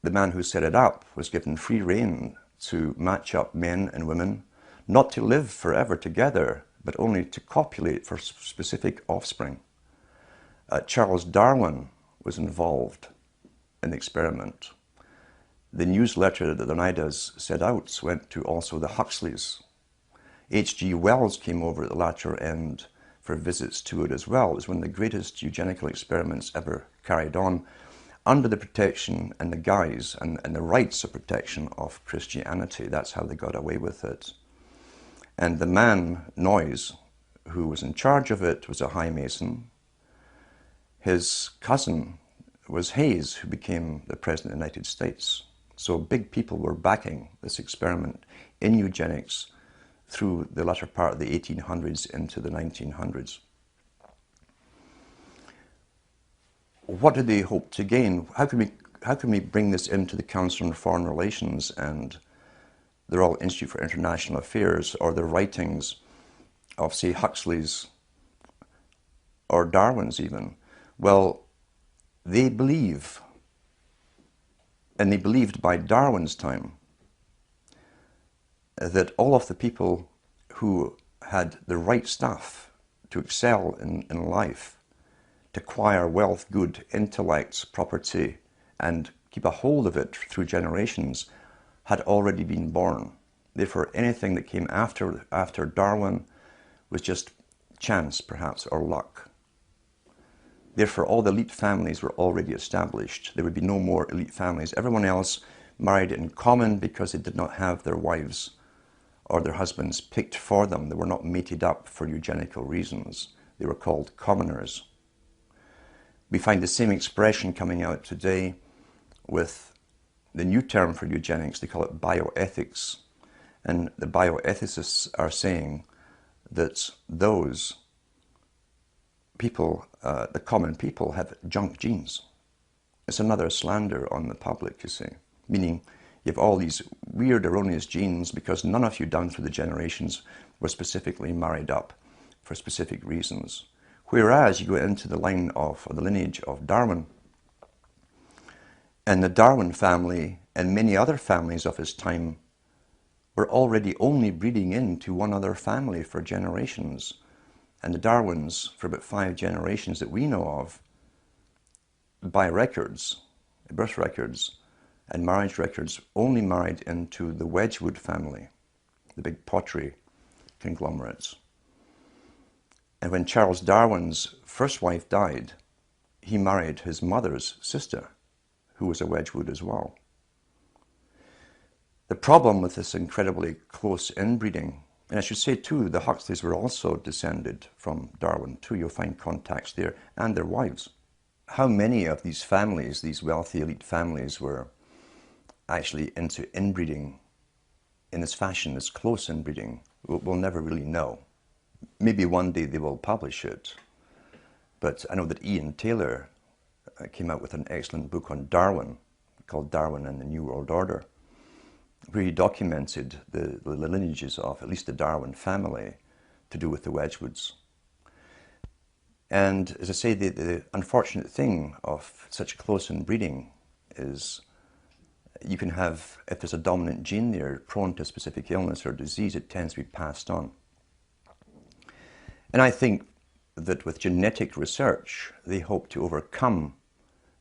the man who set it up was given free rein to match up men and women, not to live forever together, but only to copulate for specific offspring. Charles Darwin was involved in the experiment. The newsletter that the Oneidas set out went to also the Huxleys. H.G. Wells came over at the latter end for visits to it as well. It was one of the greatest eugenical experiments ever carried on under the protection and the guise and the rights of protection of Christianity. That's how they got away with it. And the man, Noyes, who was in charge of it, was a high mason. His cousin was Hayes, who became the President of the United States. So big people were backing this experiment in eugenics through the latter part of the 1800s into the 1900s. What did they hope to gain? How can we bring this into the Council on Foreign Relations and the Royal Institute for International Affairs, or the writings of, say, Huxley's or Darwin's even? Well, they believe, and they believed by Darwin's time, that all of the people who had the right stuff to excel in life, to acquire wealth, good, intellect, property, and keep a hold of it through generations, had already been born. Therefore, anything that came after Darwin was just chance, perhaps, or luck. Therefore, all the elite families were already established. There would be no more elite families. Everyone else married in common because they did not have their wives or their husbands picked for them. They were not mated up for eugenical reasons. They were called commoners. We find the same expression coming out today with the new term for eugenics. They call it bioethics. And the bioethicists are saying that those people, the common people, have junk genes. It's another slander on the public, you see. Meaning you have all these weird, erroneous genes because none of you down through the generations were specifically married up for specific reasons. Whereas you go into the line of, or the lineage of Darwin, and the Darwin family and many other families of his time were already only breeding into one other family for generations. And the Darwins, for about 5 generations that we know of, by records, birth records and marriage records, only married into the Wedgwood family, the big pottery conglomerates. And when Charles Darwin's first wife died, he married his mother's sister, who was a Wedgwood as well. The problem with this incredibly close inbreeding, and I should say too, the Huxleys were also descended from Darwin too. You'll find contacts there, and their wives. How many of these families, these wealthy elite families, were actually into inbreeding in this fashion, this close inbreeding, we'll never really know. Maybe one day they will publish it. But I know that Ian Taylor came out with an excellent book on Darwin, called Darwin and the New World Order, where he documented the lineages of at least the Darwin family to do with the Wedgwoods. And as I say, the unfortunate thing of such close inbreeding is you can have, if there's a dominant gene there prone to a specific illness or disease, it tends to be passed on. And I think that with genetic research, they hope to overcome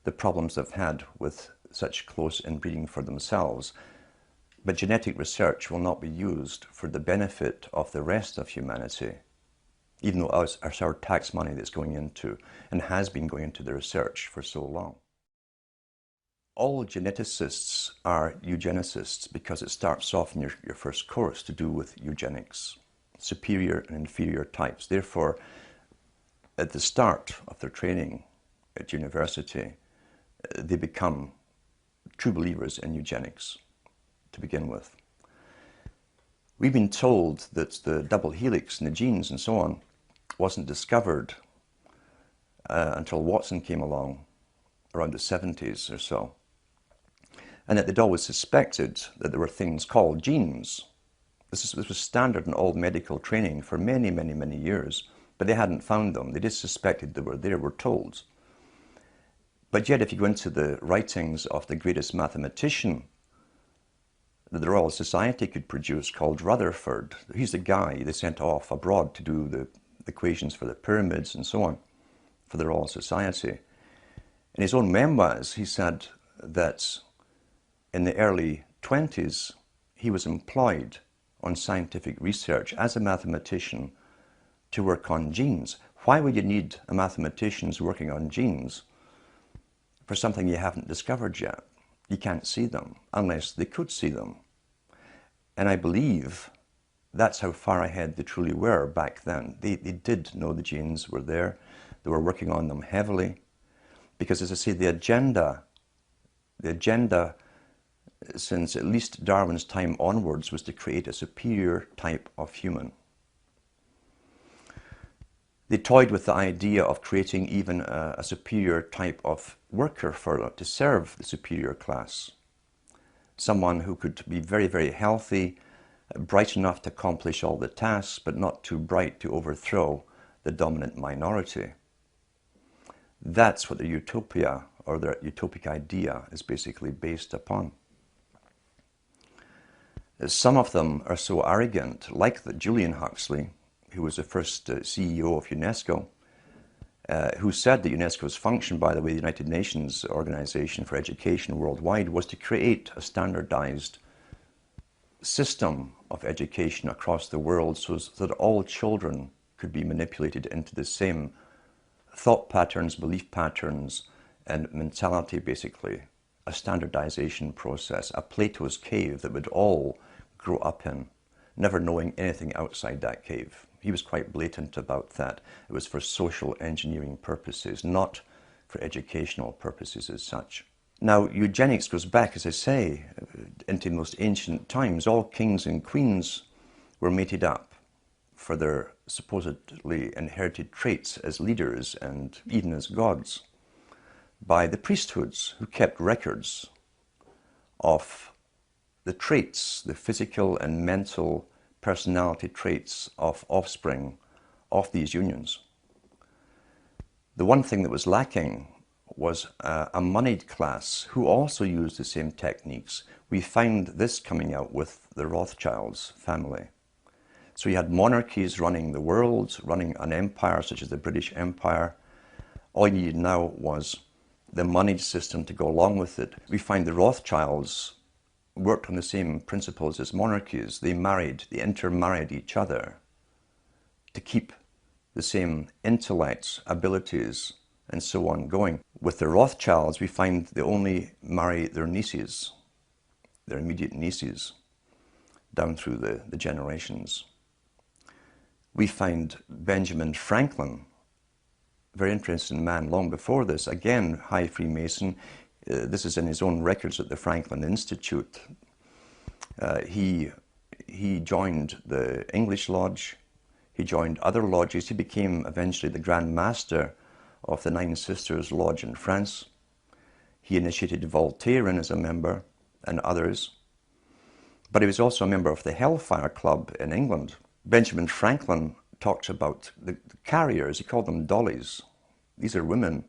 the problems they've had with such close inbreeding for themselves. But genetic research will not be used for the benefit of the rest of humanity, even though it's our tax money that's going into and has been going into the research for so long. all geneticists are eugenicists because it starts off in your first course to do with eugenics, superior and inferior types. Therefore, at the start of their training at university, they become true believers in eugenics to begin with. We've been told that the double helix in the genes and so on wasn't discovered until Watson came along around the 70s or so, and that they'd always suspected that there were things called genes. This was standard in all medical training for many, many, many years, but they hadn't found them. They just suspected they were there, we're told. But yet, if you go into the writings of the greatest mathematician that the Royal Society could produce, called Rutherford, he's the guy they sent off abroad to do the equations for the pyramids and so on for the Royal Society. In his own memoirs, he said that in the early 20s, he was employed on scientific research as a mathematician to work on genes. Why would you need a mathematician working on genes for something you haven't discovered yet? You can't see them unless they could see them. And I believe that's how far ahead they truly were back then. They did know the genes were there. They were working on them heavily. Because, as I say, the agenda since at least Darwin's time onwards was to create a superior type of human. They toyed with the idea of creating even a superior type of worker to serve the superior class. Someone who could be very, very healthy, bright enough to accomplish all the tasks, but not too bright to overthrow the dominant minority. That's what the utopia, or the utopic idea, is basically based upon. Some of them are so arrogant, like Julian Huxley, who was the first CEO of UNESCO, who said that UNESCO's function, by the way, the United Nations Organization for Education worldwide, was to create a standardized system of education across the world so that all children could be manipulated into the same thought patterns, belief patterns, and mentality, basically. A standardization process, a Plato's cave that would all grow up in, never knowing anything outside that cave. He was quite blatant about that. It was for social engineering purposes, not for educational purposes as such. Now, eugenics goes back, as I say, into the most ancient times. All kings and queens were mated up for their supposedly inherited traits as leaders and even as gods by the priesthoods, who kept records of the traits, the physical and mental personality traits of offspring of these unions. The one thing that was lacking was a moneyed class who also used the same techniques. We find this coming out with the Rothschilds family. So you had monarchies running the world, running an empire such as the British Empire. All you needed now was the moneyed system to go along with it. We find the Rothschilds worked on the same principles as monarchies. They intermarried each other to keep the same intellects, abilities, and so on going. With the Rothschilds, we find they only marry their nieces, their immediate nieces, down through the generations. We find Benjamin Franklin, very interesting man long before this, again, high Freemason. This is in his own records at the Franklin Institute. He joined the English Lodge. He joined other lodges. He became eventually the Grand Master of the Nine Sisters Lodge in France. He initiated Voltairean as a member and others. But he was also a member of the Hellfire Club in England. Benjamin Franklin talks about the carriers. He called them dollies. These are women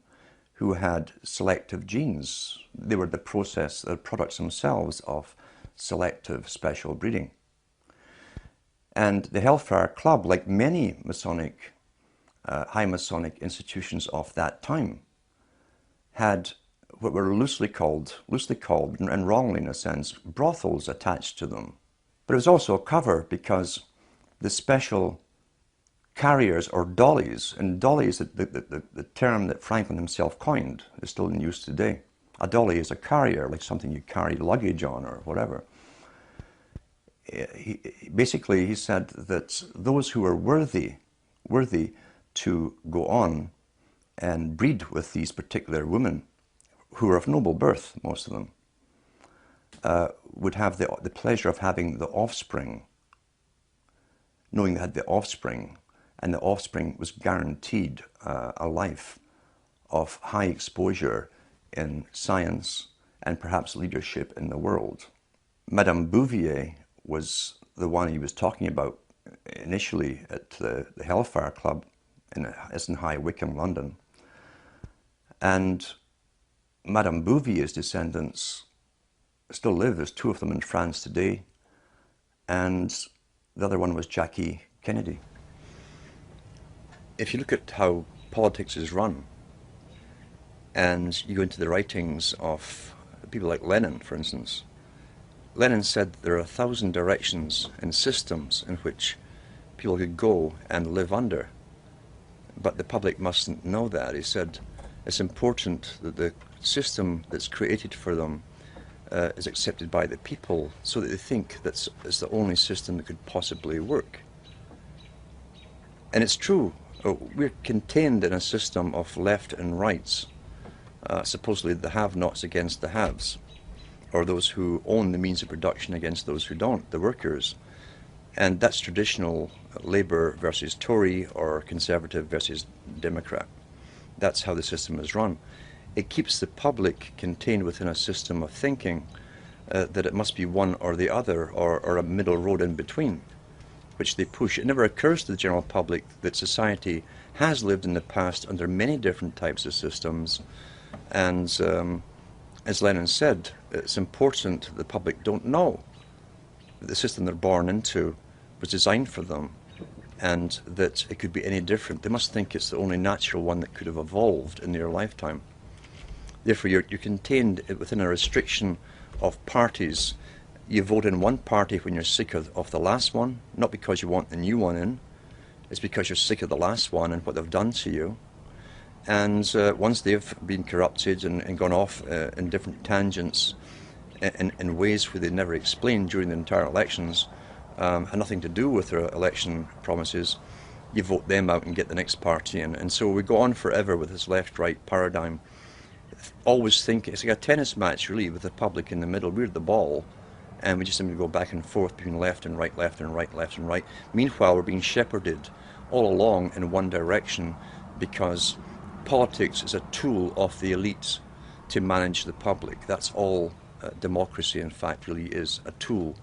who had selective genes. They were the products themselves of selective special breeding. And the Hellfire Club, like many Masonic, high Masonic institutions of that time, had what were loosely called, and wrongly in a sense, brothels attached to them. But it was also a cover because the special carriers, or dollies, and dollies, the term that Franklin himself coined, is still in use today. A dolly is a carrier, like something you carry luggage on or whatever. Basically, he said that those who are worthy to go on and breed with these particular women, who are of noble birth, most of them, would have the pleasure of having the offspring, knowing they had the offspring, and the offspring was guaranteed a life of high exposure in science and perhaps leadership in the world. Madame Bouvier was the one he was talking about initially at the Hellfire Club in High Wycombe, London. And Madame Bouvier's descendants still live. There's two of them in France today. And the other one was Jackie Kennedy. If you look at how politics is run, and you go into the writings of people like Lenin, for instance, Lenin said there are 1,000 directions and systems in which people could go and live under, but the public mustn't know that. He said it's important that the system that's created for them is accepted by the people, so that they think that's the only system that could possibly work. And it's true. We're contained in a system of left and rights, supposedly the have-nots against the haves, or those who own the means of production against those who don't, the workers. And that's traditional Labour versus Tory, or Conservative versus Democrat. That's how the system is run. It keeps the public contained within a system of thinking that it must be one or the other, or a middle road in between, which they push. It never occurs to the general public that society has lived in the past under many different types of systems. And as Lenin said, it's important that the public don't know that the system they're born into was designed for them, and that it could be any different. They must think it's the only natural one that could have evolved in their lifetime. Therefore, you're contained within a restriction of parties. You vote in one party when you're sick of the last one, not because you want the new one in. It's because you're sick of the last one and what they've done to you. And once they've been corrupted and gone off in different tangents in ways where they never explained during the entire elections, had nothing to do with their election promises, you vote them out and get the next party in. And so we go on forever with this left-right paradigm. Always think it's like a tennis match, really, with the public in the middle. We're the ball, and we just seem to go back and forth between left and right, left and right, left and right. Meanwhile, we're being shepherded all along in one direction, because politics is a tool of the elites to manage the public. That's all democracy, in fact, really is, a tool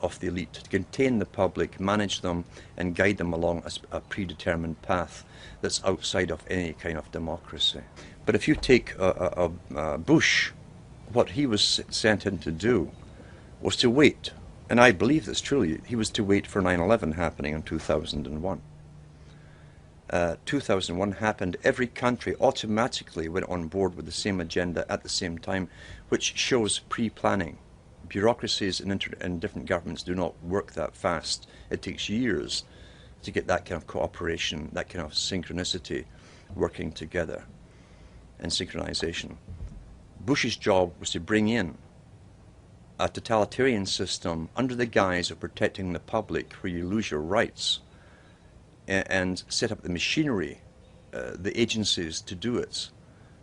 of the elite to contain the public, manage them, and guide them along a predetermined path that's outside of any kind of democracy. But if you take Bush, what he was sent in to do was to wait, and I believe this truly, he was to wait for 9/11 happening in 2001. 2001 happened, every country automatically went on board with the same agenda at the same time, which shows pre-planning. Bureaucracies in different governments do not work that fast. It takes years to get that kind of cooperation, that kind of synchronicity working together and synchronization. Bush's job was to bring in a totalitarian system under the guise of protecting the public, where you lose your rights, and set up the machinery, the agencies to do it,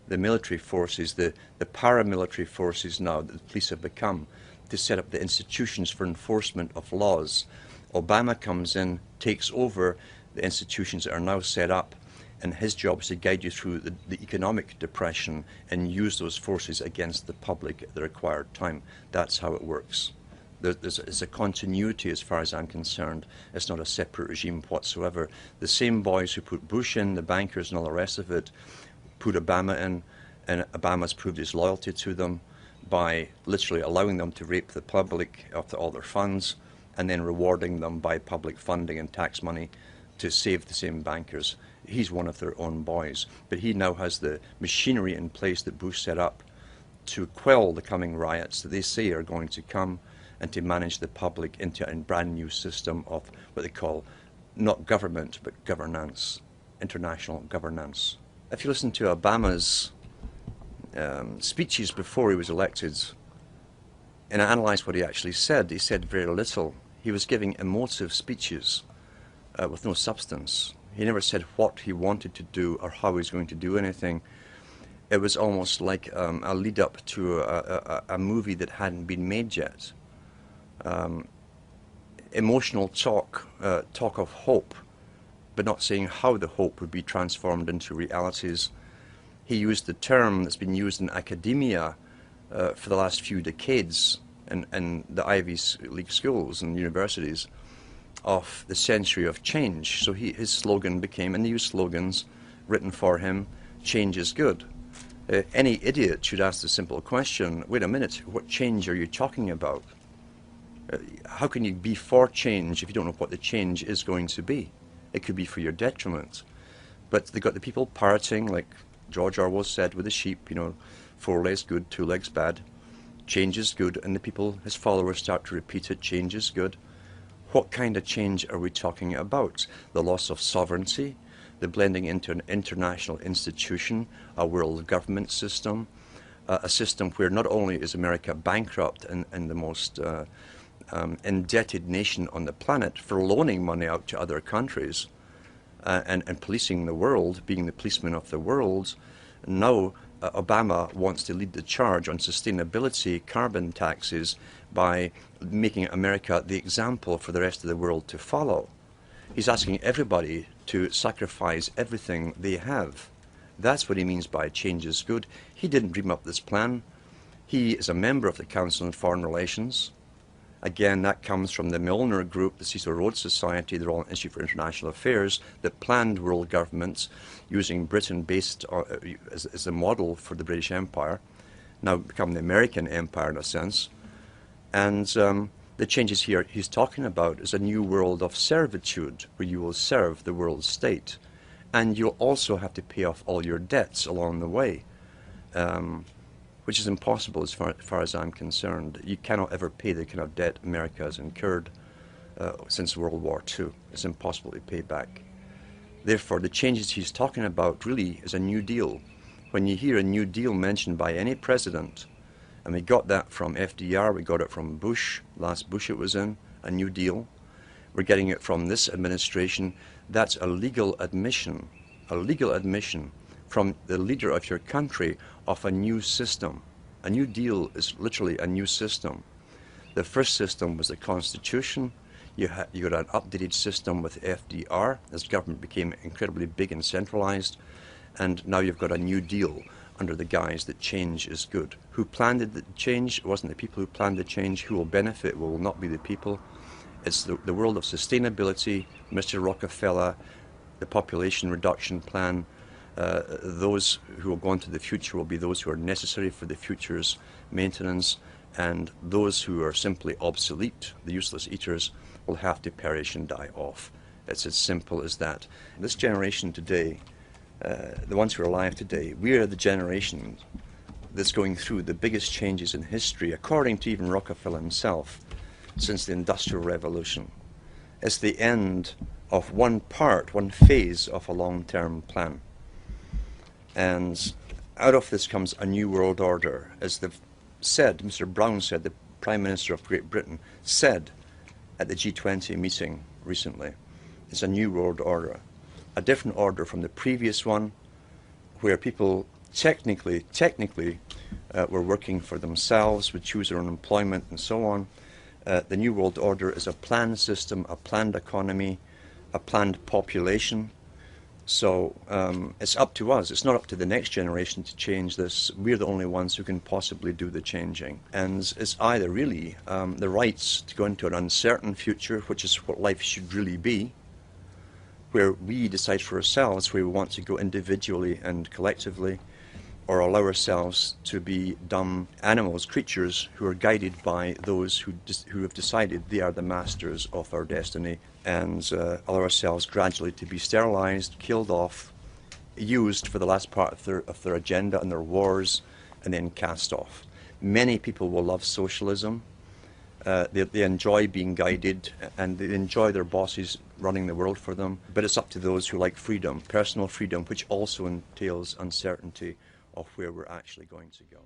the military forces, the paramilitary forces now that the police have become, to set up the institutions for enforcement of laws. Obama comes in, takes over the institutions that are now set up, and his job is to guide you through the economic depression and use those forces against the public at the required time. That's how it works. There's a continuity as far as I'm concerned. It's not a separate regime whatsoever. The same boys who put Bush in, the bankers and all the rest of it, put Obama in, and Obama's proved his loyalty to them by literally allowing them to rape the public of all their funds, and then rewarding them by public funding and tax money to save the same bankers. He's one of their own boys, but he now has the machinery in place that Bush set up to quell the coming riots that they say are going to come, and to manage the public into a brand new system of what they call not government but governance, international governance. If you listen to Obama's speeches before he was elected, and I analysed what he actually said. He said very little. He was giving emotive speeches with no substance. He never said what he wanted to do or how he was going to do anything. It was almost like a lead up to a movie that hadn't been made yet. Emotional talk of hope, but not saying how the hope would be transformed into realities. He used the term that's been used in academia for the last few decades in the Ivy League schools and universities of the century of change. So his slogan became, and he used slogans written for him, change is good. Any idiot should ask the simple question, wait a minute, what change are you talking about? How can you be for change if you don't know what the change is going to be? It could be for your detriment. But they got the people parroting, like George Orwell said with the sheep, you know, 4 legs good, 2 legs bad. Change is good, and the people, his followers, start to repeat it, change is good. What kind of change are we talking about? The loss of sovereignty, the blending into an international institution, a world government system, a system where not only is America bankrupt and the most indebted nation on the planet for loaning money out to other countries and policing the world, being the policeman of the world, now Obama wants to lead the charge on sustainability, carbon taxes, by making America the example for the rest of the world to follow. He's asking everybody to sacrifice everything they have. That's what he means by change is good. He didn't dream up this plan. He is a member of the Council on Foreign Relations. Again, that comes from the Milner Group, the Cecil Rhodes Society, the Royal Institute for International Affairs, that planned world governments using Britain based as a model for the British Empire, now become the American Empire in a sense. And the changes here he's talking about is a new world of servitude, where you will serve the world state. And you'll also have to pay off all your debts along the way. Which is impossible as far as I'm concerned. You cannot ever pay the kind of debt America has incurred since World War II. It's impossible to pay back. Therefore, the changes he's talking about really is a New Deal. When you hear a New Deal mentioned by any president, and we got that from FDR, we got it from Bush, last Bush it was in, a New Deal. We're getting it from this administration. That's a legal admission from the leader of your country of a new system. A New Deal is literally a new system. The first system was the Constitution. You got an updated system with FDR as government became incredibly big and centralized, and now you've got a New Deal under the guise that change is good. Who planned the change? It wasn't the people who planned the change. Who will benefit will not be the people. It's the world of sustainability, Mr. Rockefeller, the population reduction plan. Those who will go into the future will be those who are necessary for the future's maintenance, and those who are simply obsolete, the useless eaters, will have to perish and die off. It's as simple as that. This generation today, the ones who are alive today, we are the generation that's going through the biggest changes in history, according to even Rockefeller himself, since the Industrial Revolution. It's the end of one phase of a long-term plan. And out of this comes a new world order. As Mr. Brown said, the Prime Minister of Great Britain said at the G20 meeting recently, it's a new world order. A different order from the previous one, where people technically were working for themselves, would choose their own employment and so on. The new world order is a planned system, a planned economy, a planned population. So it's up to us. It's not up to the next generation to change this. We're the only ones who can possibly do the changing. And it's either really the rights to go into an uncertain future, which is what life should really be, where we decide for ourselves where we want to go individually and collectively, or allow ourselves to be dumb animals, creatures who are guided by those who have decided they are the masters of our destiny, and allow ourselves gradually to be sterilized, killed off, used for the last part of their agenda and their wars, and then cast off. Many people will love socialism. They enjoy being guided, and they enjoy their bosses running the world for them. But it's up to those who like freedom, personal freedom, which also entails uncertainty of where we're actually going to go.